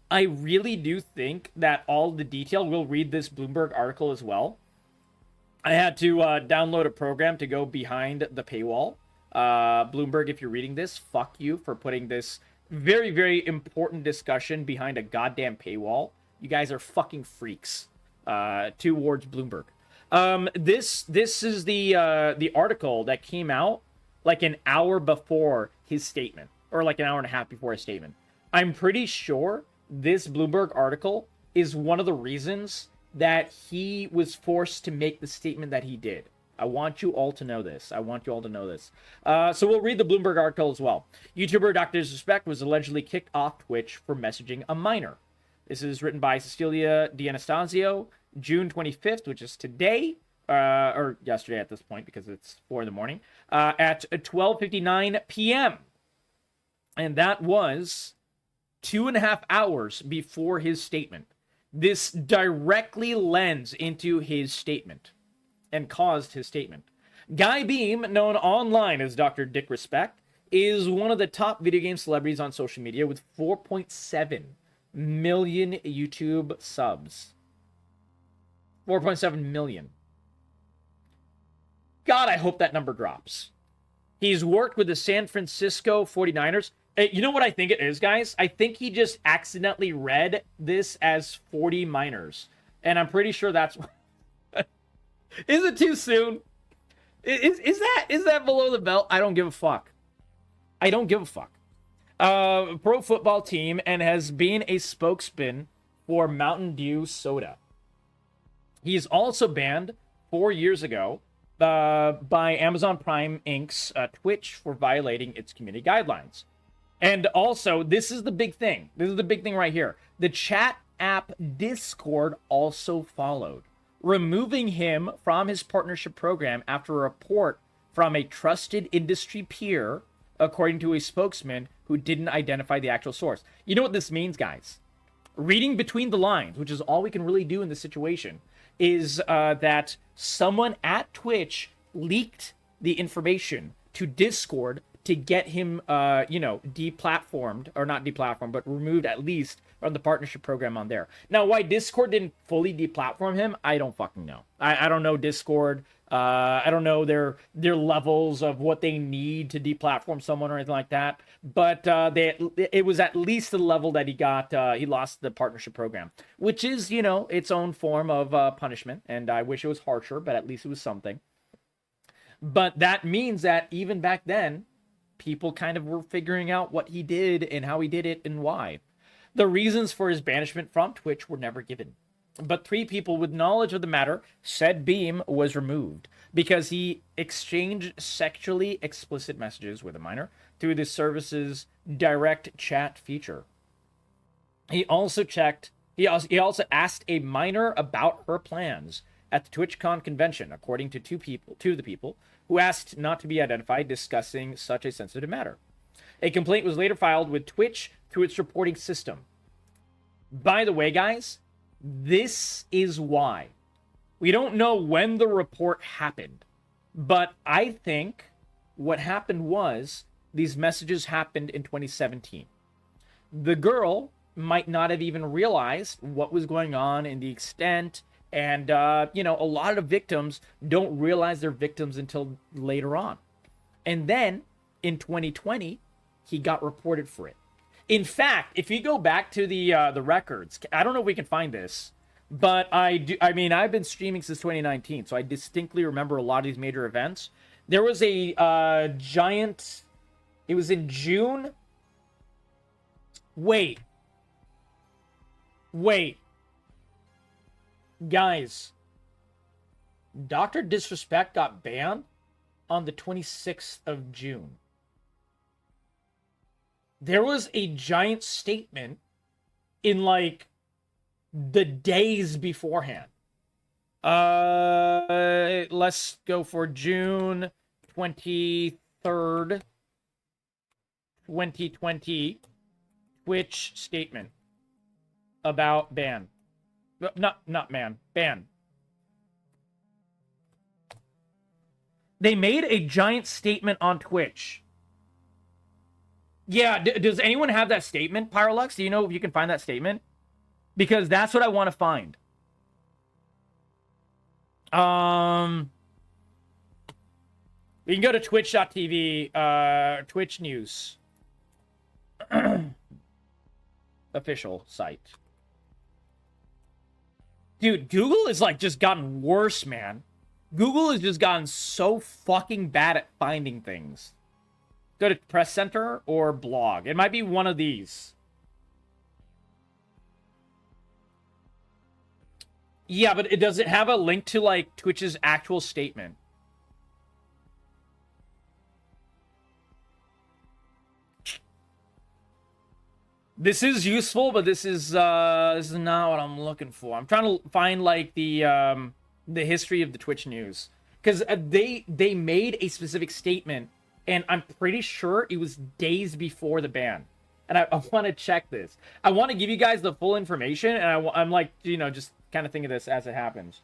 I really do think that all the detail. We'll read this Bloomberg article as well. I had to download a program to go behind the paywall. Bloomberg, if you're reading this, fuck you for putting this very, very important discussion behind a goddamn paywall. You guys are fucking freaks towards Bloomberg. This is the article that came out like an hour before his statement, or like an hour and a half before his statement. I'm pretty sure this Bloomberg article is one of the reasons that he was forced to make the statement that he did. I want you all to know this. So we'll read the Bloomberg article as well. YouTuber Dr. Disrespect was allegedly kicked off Twitch for messaging a minor. This is written by Cecilia D'Anastasio, June 25th, which is today, or yesterday at this point because it's 4 in the morning, at 12:59 p.m. And that was 2.5 hours before his statement. This directly lends into his statement and caused his statement. Guy Beam, known online as Dr. Dick Respect, is one of the top video game celebrities on social media with 4.7 million YouTube subs. 4.7 million. God, I hope that number drops. He's worked with the San Francisco 49ers. You know what I think it is, guys? I think he just accidentally read this as 40 minors. And I'm pretty sure that's... Is it too soon? Is that below the belt? I don't give a fuck. Pro football team and has been a spokesman for Mountain Dew soda. He's also banned 4 years ago by Amazon Prime Inc.'s Twitch for violating its community guidelines. And also, this is the big thing. This is the big thing right here. The chat app Discord also followed, removing him from his partnership program after a report from a trusted industry peer, according to a spokesman who didn't identify the actual source. You know what this means, guys? Reading between the lines, which is all we can really do in this situation, is that someone at Twitch leaked the information to Discord to get him, deplatformed, or not deplatformed, but removed at least from the partnership program on there. Now, why Discord didn't fully deplatform him, I don't fucking know. I don't know Discord. I don't know their levels of what they need to deplatform someone or anything like that. But it was at least the level that he lost the partnership program, which is, its own form of punishment. And I wish it was harsher, but at least it was something. But that means that even back then, people kind of were figuring out what he did and how he did it and why. The reasons for his banishment from Twitch were never given. But 3 people with knowledge of the matter said Beam was removed because he exchanged sexually explicit messages with a minor through the service's direct chat feature. He also asked a minor about her plans at the TwitchCon convention, according to two the people who asked not to be identified discussing such a sensitive matter. A complaint was later filed with Twitch through its reporting system. By the way, guys, this is why. We don't know when the report happened, but I think what happened was these messages happened in 2017. The girl might not have even realized what was going on and the extent. And, a lot of victims don't realize they're victims until later on. And then, in 2020, he got reported for it. In fact, if you go back to the records, I don't know if we can find this, but I've been streaming since 2019, so I distinctly remember a lot of these major events. There was a giant... It was in June. Wait. Guys, Dr. Disrespect got banned on the 26th of June. There was a giant statement in like the days beforehand. Let's go for June 23rd, 2020. Twitch statement about ban. Not man, ban. They made a giant statement on Twitch. Yeah, does anyone have that statement, Pyrolux? Do you know if you can find that statement? Because that's what I want to find. We can go to twitch.tv, Twitch News. Official site. Dude, Google is like just gotten worse, man. Google has just gotten so fucking bad at finding things. Go to Press Center or blog. It might be one of these. Yeah, but does it have a link to like Twitch's actual statement? This is useful, but this is not what I'm looking for. I'm trying to find like the history of the Twitch news, because they made a specific statement, and I'm pretty sure it was days before the ban. And I want to check this. I want to give you guys the full information, and I'm like, you know, just kind of think of this as it happens.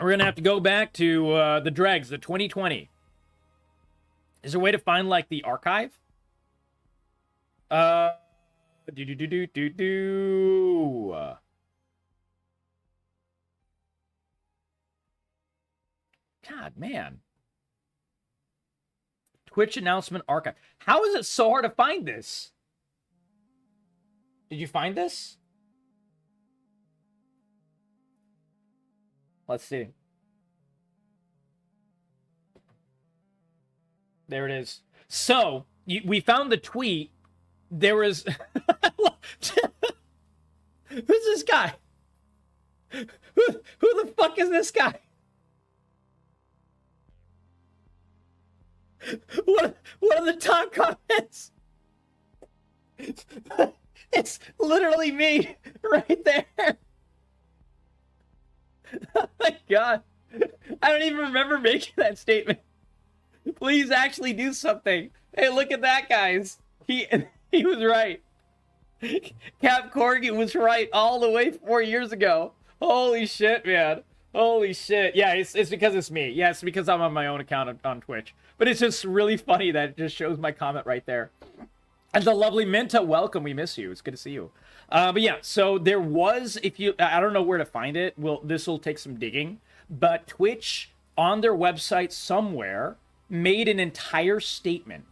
We're gonna have to go back to the dregs, the 2020. Is there a way to find like the archive? God, man. Twitch announcement archive. How is it so hard to find this? Did you find this? Let's see. There it is. So, we found the tweet. There was... Who's this guy? Who the fuck is this guy? What are the top comments? It's literally me right there. Oh my god. I don't even remember making that statement. Please actually do something. Hey, look at that, guys. He was right. CapCorgi was right all the way 4 years ago. Holy shit, man. Holy shit. Yeah, it's because it's me. Yeah, it's because I'm on my own account on Twitch. But it's just really funny that it just shows my comment right there. And the lovely Minta, welcome. We miss you. It's good to see you. But yeah, so there was, I don't know where to find it. This will take some digging. But Twitch, on their website somewhere, made an entire statement.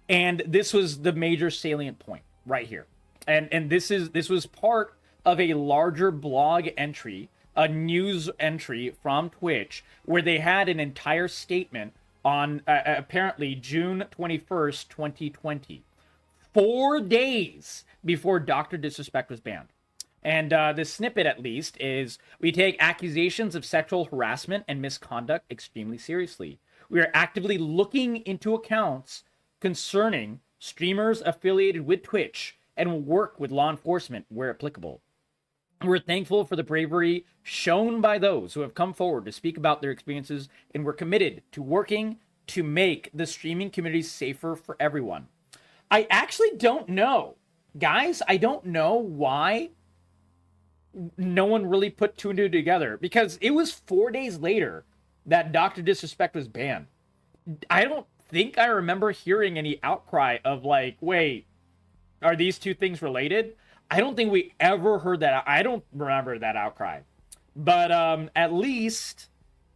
And this was the major salient point right here. And this was part of a larger blog entry, a news entry from Twitch, where they had an entire statement on apparently June 21st, 2020. 4 days before Dr. Disrespect was banned. And the snippet, at least, is: we take accusations of sexual harassment and misconduct extremely seriously. We are actively looking into accounts concerning streamers affiliated with Twitch and will work with law enforcement where applicable. We're thankful for the bravery shown by those who have come forward to speak about their experiences, and we're committed to working to make the streaming community safer for everyone. I actually don't know. Guys, I don't know why no one really put two and two together, because it was 4 days later that Dr. Disrespect was banned. I don't think I remember hearing any outcry of like, wait, are these two things related? I don't think we ever heard that. I don't remember that outcry. But at least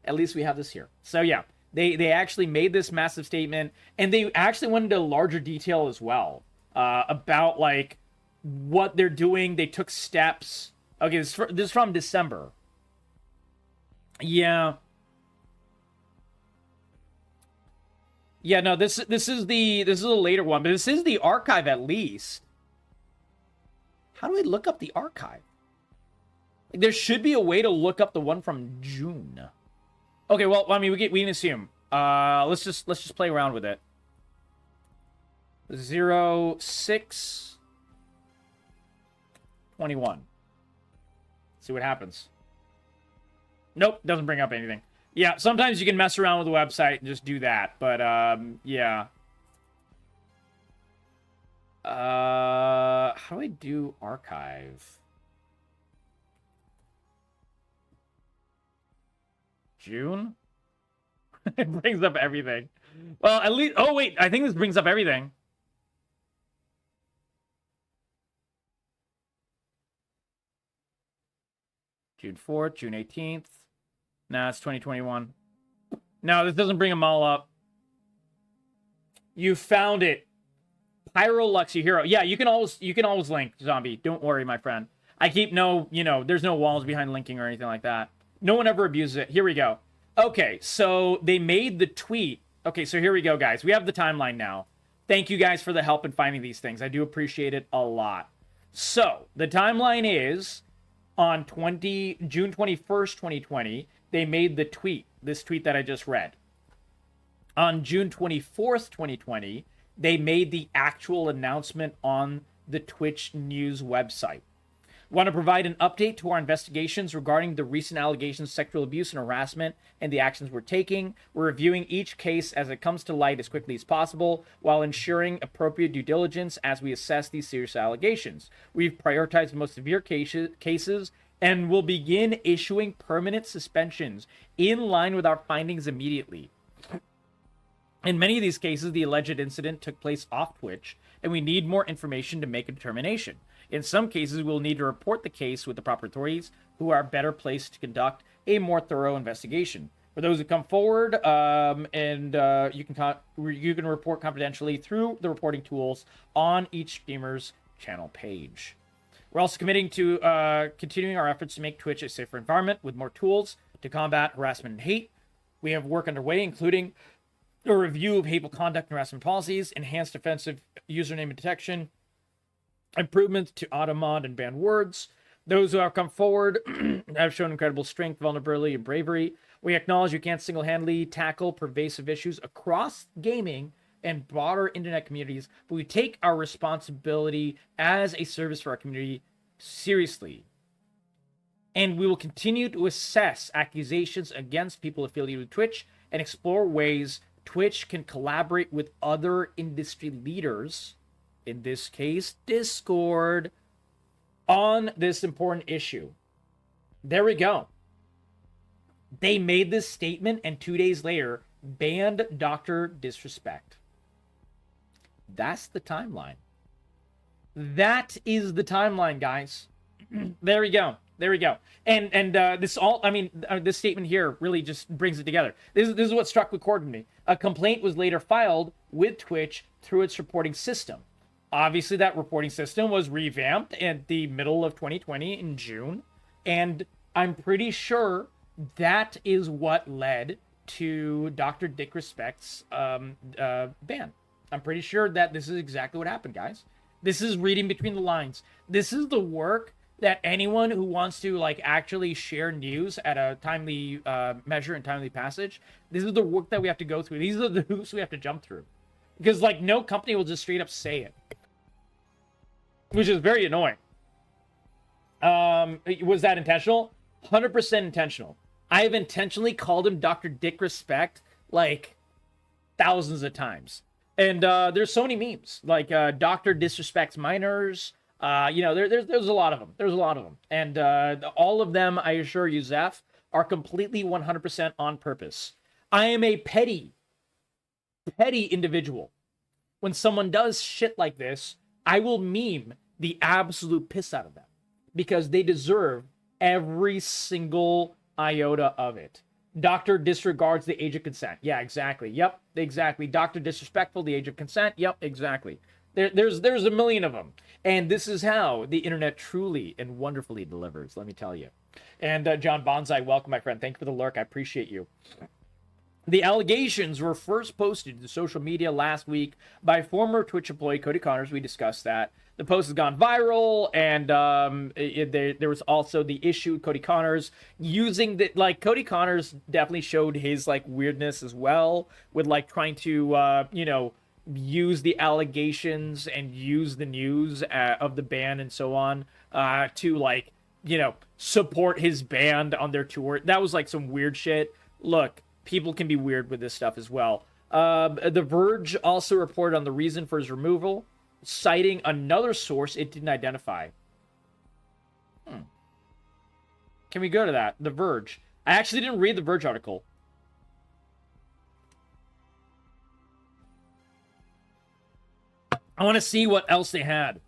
we have this here. So yeah, they actually made this massive statement, and they actually went into larger detail as well about like what they're doing. They took steps. Okay, this is from December. Yeah. Yeah, no, this is a later one, but this is the archive at least. How do we look up the archive? There should be a way to look up the one from June. Okay, well, I mean, we can assume. Let's just play around with it. 06/21. See what happens. Nope, doesn't bring up anything. Yeah, sometimes you can mess around with the website and just do that, but yeah. How do I do archive? June? It brings up everything. Well, at least... Oh, wait. I think this brings up everything. June 4th, June 18th. Nah, it's 2021. No, this doesn't bring them all up. You found it. Pyro Luxy Hero. Yeah, you can always link, Zombie. Don't worry, my friend. I keep there's no walls behind linking or anything like that. No one ever abuses it. Here we go. Okay, so they made the tweet. Okay, so here we go, guys. We have the timeline now. Thank you guys for the help in finding these things. I do appreciate it a lot. So, the timeline is on June 21st, 2020, they made the tweet, this tweet that I just read. On June 24th, 2020, they made the actual announcement on the Twitch news website. Want to provide an update to our investigations regarding the recent allegations of sexual abuse and harassment and the actions we're taking. We're reviewing each case as it comes to light as quickly as possible while ensuring appropriate due diligence as we assess these serious allegations. We've prioritized the most severe cases and will begin issuing permanent suspensions in line with our findings immediately. In many of these cases, the alleged incident took place off Twitch, and we need more information to make a determination. In some cases, we'll need to report the case with the proper authorities who are better placed to conduct a more thorough investigation. For those who come forward, you can report confidentially through the reporting tools on each streamer's channel page. We're also committing to continuing our efforts to make Twitch a safer environment with more tools to combat harassment and hate. We have work underway, including a review of hateful conduct and harassment policies, enhanced offensive username detection, improvements to auto-mod and banned words. Those who have come forward have shown incredible strength, vulnerability, and bravery. We acknowledge you can't single-handedly tackle pervasive issues across gaming and broader internet communities, but we take our responsibility as a service for our community seriously. And we will continue to assess accusations against people affiliated with Twitch and explore ways Twitch can collaborate with other industry leaders, in this case, Discord, on this important issue. There we go. They made this statement and 2 days later banned Dr. Disrespect. That's the timeline. That is the timeline, guys. There we go. There we go. And this statement here really just brings it together. This is what struck a chord with me. A complaint was later filed with Twitch through its reporting system. Obviously, that reporting system was revamped in the middle of 2020 in June. And I'm pretty sure that is what led to Dr. Dick Respect's ban. I'm pretty sure that this is exactly what happened, guys. This is reading between the lines. This is the work that anyone who wants to actually share news at a timely measure and timely passage, this is the work that we have to go through. These are the hoops we have to jump through. Because no company will just straight up say it. Which is very annoying. Was that intentional? 100% intentional. I have intentionally called him Dr. Dick Respect thousands of times. And there's so many memes. Dr. Disrespects Minors. There's a lot of them. There's a lot of them. And all of them, I assure you, Zeph, are completely 100% on purpose. I am a petty individual. When someone does shit like this, I will meme the absolute piss out of them. Because they deserve every single iota of it. Doctor disregards the age of consent. Yeah, exactly. Yep, exactly. Doctor disrespectful, the age of consent. Yep, exactly. There's a million of them. And this is how the internet truly and wonderfully delivers, let me tell you. And John Bonsai, welcome, my friend. Thank you for the lurk. I appreciate you. The allegations were first posted to social media last week by former Twitch employee Cody Connors. We discussed that. The post has gone viral, and there was also the issue with Cody Connors using the, like, Cody Connors definitely showed his, like, weirdness as well with, like, trying to, use the allegations and use the news of the ban and so on to, like, support his band on their tour. That was, like, some weird shit. Look, people can be weird with this stuff as well. The Verge also reported on the reason for his removal, citing another source it didn't identify. Can we go to that? The Verge. I actually didn't read the Verge article. I want to see what else they had.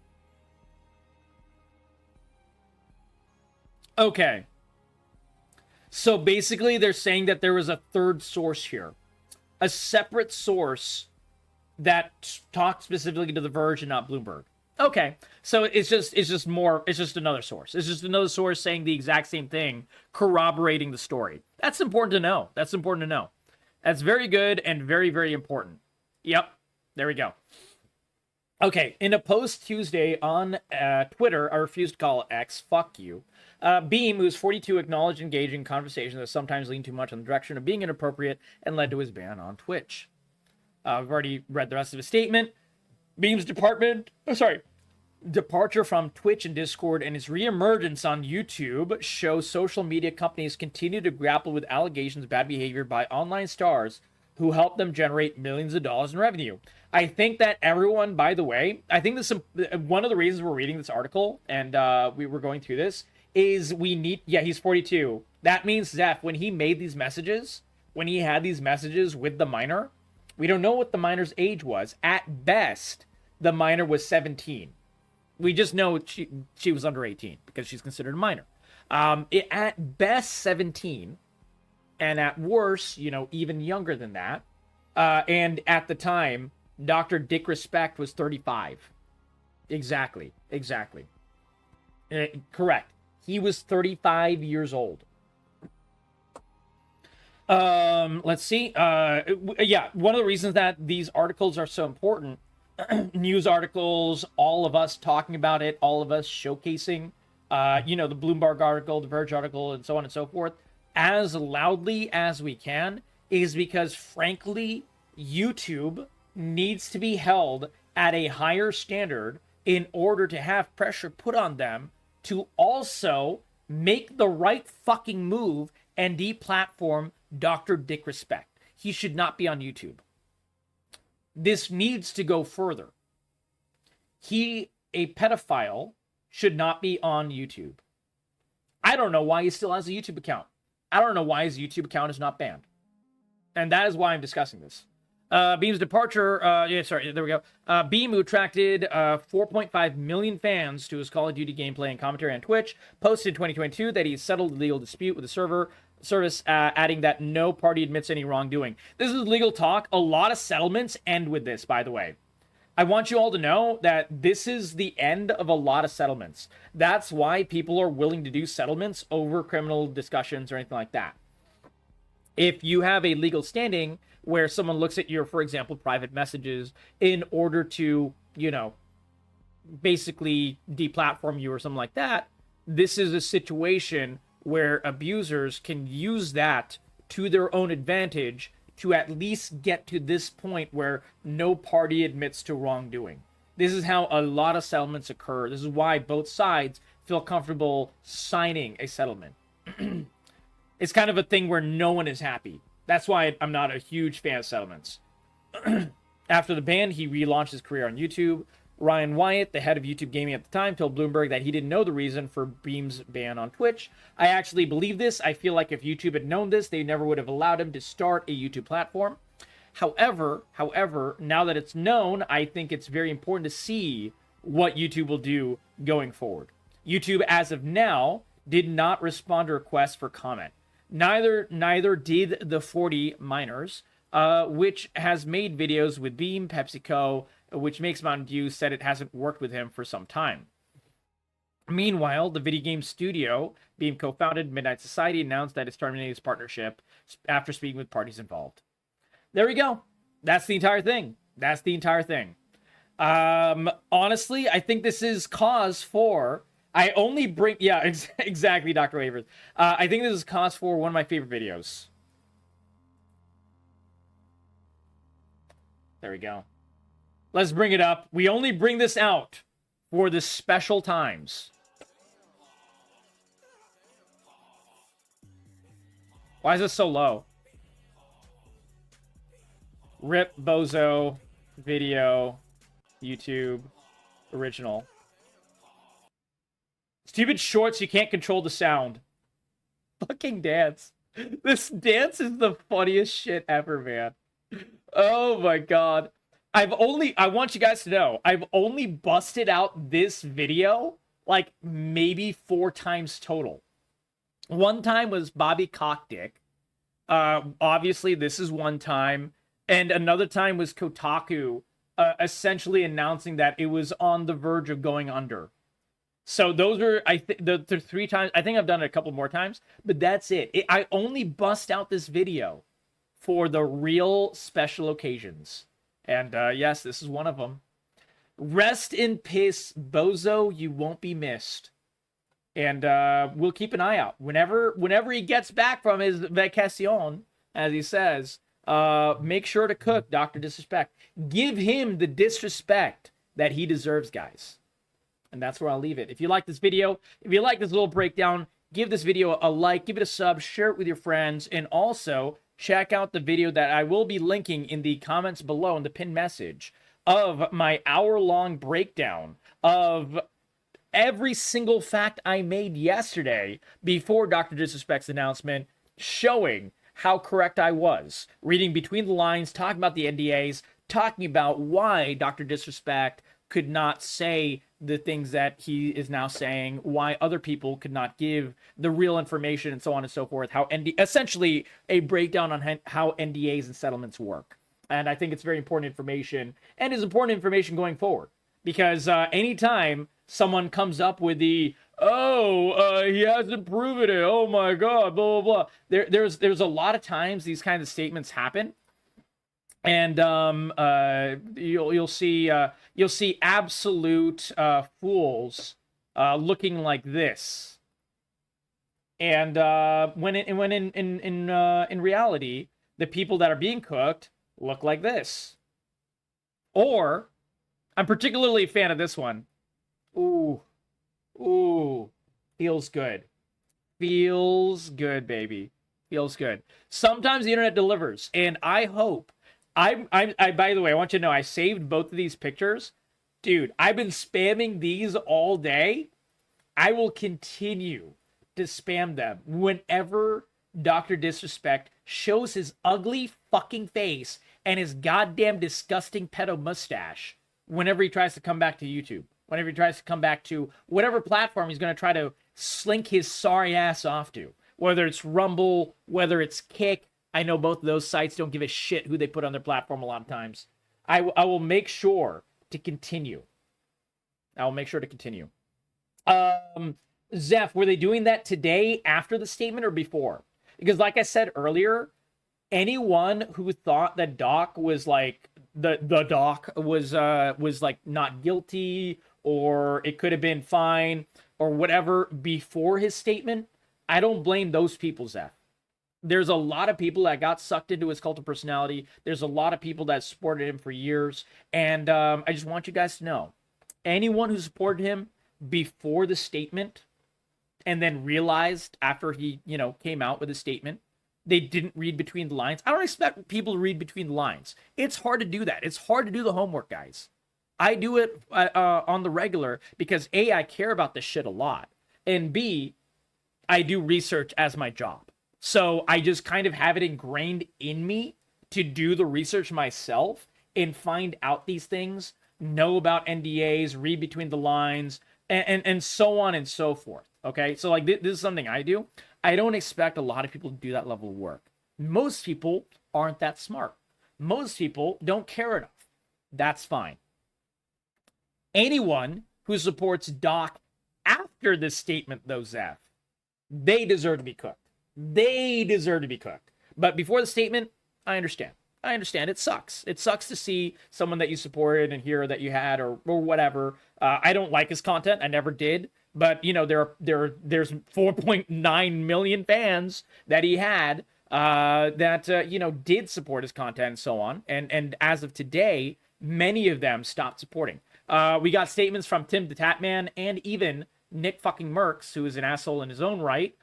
Okay. So basically, they're saying that there was a third source here. A separate source that talked specifically to The Verge and not Bloomberg. Okay. So it's just another source. It's just another source saying the exact same thing, corroborating the story. That's important to know. That's important to know. That's very good and very, very important. Yep. There we go. Okay, in a post Tuesday on Twitter, I refuse to call it X, fuck you, Beam, who's 42, acknowledged engaging conversations that sometimes lean too much in the direction of being inappropriate and led to his ban on Twitch. I've already read the rest of his statement. Beam's departure from Twitch and Discord and his reemergence on YouTube show social media companies continue to grapple with allegations of bad behavior by online stars who help them generate millions of dollars in revenue. I think that everyone, by the way, I think this one of the reasons we're reading this article and we were going through this is he's 42. That means, Zeph, when he made these messages, when he had these messages with the minor, we don't know what the minor's age was. At best, the minor was 17. We just know she was under 18 because she's considered a minor. At best, 17. And at worst, even younger than that. And at the time, Dr. Dick Respect was 35. Exactly. Correct. He was 35 years old. Let's see. One of the reasons that these articles are so important, news articles, all of us talking about it, all of us showcasing, the Bloomberg article, the Verge article, and so on and so forth, as loudly as we can, is because, frankly, YouTube needs to be held at a higher standard in order to have pressure put on them to also make the right fucking move and deplatform Dr. Dick Respect. He should not be on YouTube. This needs to go further. He, a pedophile, should not be on YouTube. I don't know why he still has a YouTube account. I don't know why his YouTube account is not banned. And that is why I'm discussing this. Beam's departure, there we go. Beam, who attracted 4.5 million fans to his Call of Duty gameplay and commentary on Twitch, posted in 2022 that he settled a legal dispute with the service, adding that no party admits any wrongdoing. This is legal talk. A lot of settlements end with this, by the way. I want you all to know that this is the end of a lot of settlements. That's why people are willing to do settlements over criminal discussions or anything like that. If you have a legal standing where someone looks at your, for example, private messages in order to, basically deplatform you or something like that, this is a situation where abusers can use that to their own advantage to at least get to this point where no party admits to wrongdoing. This is how a lot of settlements occur. This is why both sides feel comfortable signing a settlement. It's kind of a thing where no one is happy. That's why I'm not a huge fan of settlements. After the ban, he relaunched his career on YouTube. Ryan Wyatt, the head of YouTube Gaming at the time, told Bloomberg that he didn't know the reason for Beam's ban on Twitch. I actually believe this. I feel like if YouTube had known this, they never would have allowed him to start a YouTube platform. However, now that it's known, I think it's very important to see what YouTube will do going forward. YouTube, as of now, did not respond to requests for comment. Neither did the 40 minors, which has made videos with Beam, PepsiCo, which makes Mountain Dew said it hasn't worked with him for some time. Meanwhile, the video game studio Beam co-founded, Midnight Society, announced that it's terminating its partnership after speaking with parties involved. there we go. That's the entire thing. That's the entire thing. Honestly, I think this is cause for... I only bring... Yeah, exactly, Dr. Wavers. I think this is cause for one of my favorite videos. There we go. Let's bring it up. We only bring this out for the special times. Why is this so low? Rip Bozo video YouTube original. Stupid shorts, you can't control the sound. Fucking dance. This dance is the funniest shit ever, man. Oh my god. I want you guys to know, I've only busted out this video like maybe 4 times total. One time was Bobby Cockdick. Obviously, this is one time. And another time was Kotaku essentially announcing that it was on the verge of going under. So those are, I think, the 3 times. I think I've done it a couple more times, but that's it. I only bust out this video for the real special occasions. And yes, this is one of them. Rest in peace, Bozo. You won't be missed. And we'll keep an eye out. Whenever he gets back from his vacation, as he says, make sure to cook Dr. Disrespect. Give him the disrespect that he deserves, guys. And that's where I'll leave it. If you like this video, if you like this little breakdown, give this video a like, give it a sub, share it with your friends, and also check out the video that I will be linking in the comments below in the pinned message of my hour-long breakdown of every single fact I made yesterday before Dr. Disrespect's announcement, showing how correct I was. Reading between the lines, talking about the NDAs, talking about why Dr. Disrespect could not say the things that he is now saying, why other people could not give the real information, and so on and so forth. How essentially a breakdown on how NDAs and settlements work. And I think it's very important information, and is important information going forward. Because anytime someone comes up with the, he hasn't proven it, oh my god, blah, blah, blah. There's a lot of times these kinds of statements happen. And you'll see absolute fools looking like this. And when in reality, the people that are being cooked look like this. Or I'm particularly a fan of this one. Ooh, feels good. Feels good, baby. Feels good. Sometimes the internet delivers, and I hope. I by the way, I want you to know I saved both of these pictures. Dude, I've been spamming these all day. I will continue to spam them whenever Dr. Disrespect shows his ugly fucking face and his goddamn disgusting pedo mustache whenever he tries to come back to YouTube. Whenever he tries to come back to whatever platform he's going to try to slink his sorry ass off to. Whether it's Rumble, whether it's Kick. I know both of those sites don't give a shit who they put on their platform a lot of times. I will make sure to continue. I will make sure to continue. Zeph, were they doing that today after the statement or before? Because like I said earlier, anyone who thought that Doc was like, the Doc was like not guilty, or it could have been fine, or whatever before his statement, I don't blame those people, Zeph. There's a lot of people that got sucked into his cult of personality. There's a lot of people that supported him for years. And I just want you guys to know, anyone who supported him before the statement and then realized after he, came out with a statement, they didn't read between the lines. I don't expect people to read between the lines. It's hard to do that. It's hard to do the homework, guys. I do it on the regular because A, I care about this shit a lot. And B, I do research as my job. So I just kind of have it ingrained in me to do the research myself and find out these things, know about NDAs, read between the lines, and so on and so forth. Okay, so like this is something I do. I don't expect a lot of people to do that level of work. Most people aren't that smart. Most people don't care enough. That's fine. Anyone who supports Doc after this statement, though, Zeph, they deserve to be cooked. They deserve to be cooked. But before the statement, I understand. I understand. It sucks. It sucks to see someone that you supported and hero that you had or whatever. I don't like his content. I never did. But you know, there's 4.9 million fans that he had that you know, did support his content and so on. And as of today, many of them stopped supporting. We got statements from Tim the Tatman and even Nick fucking Merckx, who is an asshole in his own right.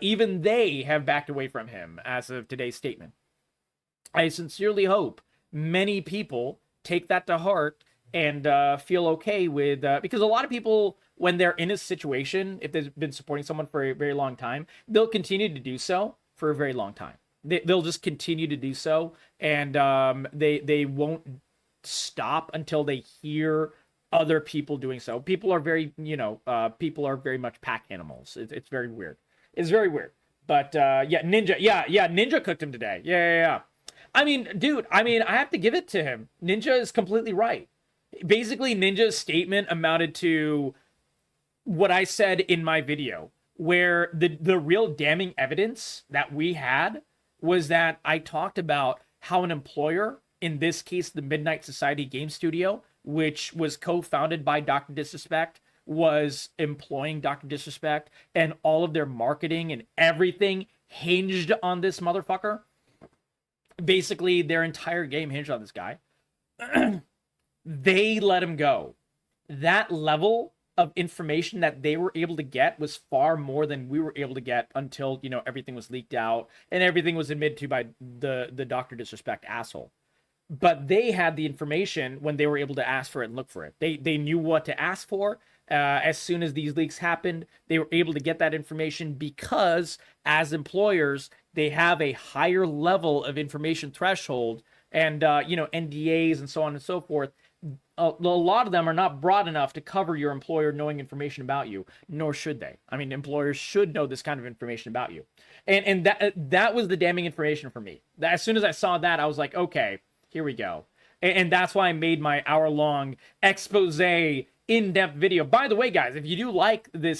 Even they have backed away from him as of today's statement. I sincerely hope many people take that to heart and feel okay with, because a lot of people, when they're in a situation, if they've been supporting someone for a very long time, they'll continue to do so for a very long time. They'll just continue to do so, and they won't stop until they hear other people doing so. People are very, you know, people are very much pack animals. It's very weird. It's very weird. But yeah, Ninja, yeah, Ninja cooked him today. Yeah. I mean, dude, I have to give it to him. Ninja is completely right. Basically, Ninja's statement amounted to what I said in my video, where the real damning evidence that we had was that I talked about how an employer, in this case, the Midnight Society Game Studio, which was co-founded by Dr. Disrespect, was employing Dr. Disrespect, and all of their marketing and everything hinged on this motherfucker. Basically, their entire game hinged on this guy. They let him go. That level of information that they were able to get was far more than we were able to get until, you know, everything was leaked out and everything was admitted to by the Dr. Disrespect asshole. But they had the information when they were able to ask for it and look for it. They knew what to ask for. As soon as these leaks happened, they were able to get that information because, as employers, they have a higher level of information threshold and, you know, NDAs and so on and so forth. A lot of them are not broad enough to cover your employer knowing information about you, nor should they. I mean, employers should know this kind of information about you. And that was the damning information for me. As soon as I saw that, I was like, okay, here we go. And that's why I made my hour-long expose in-depth video. By the way, guys, if you do like this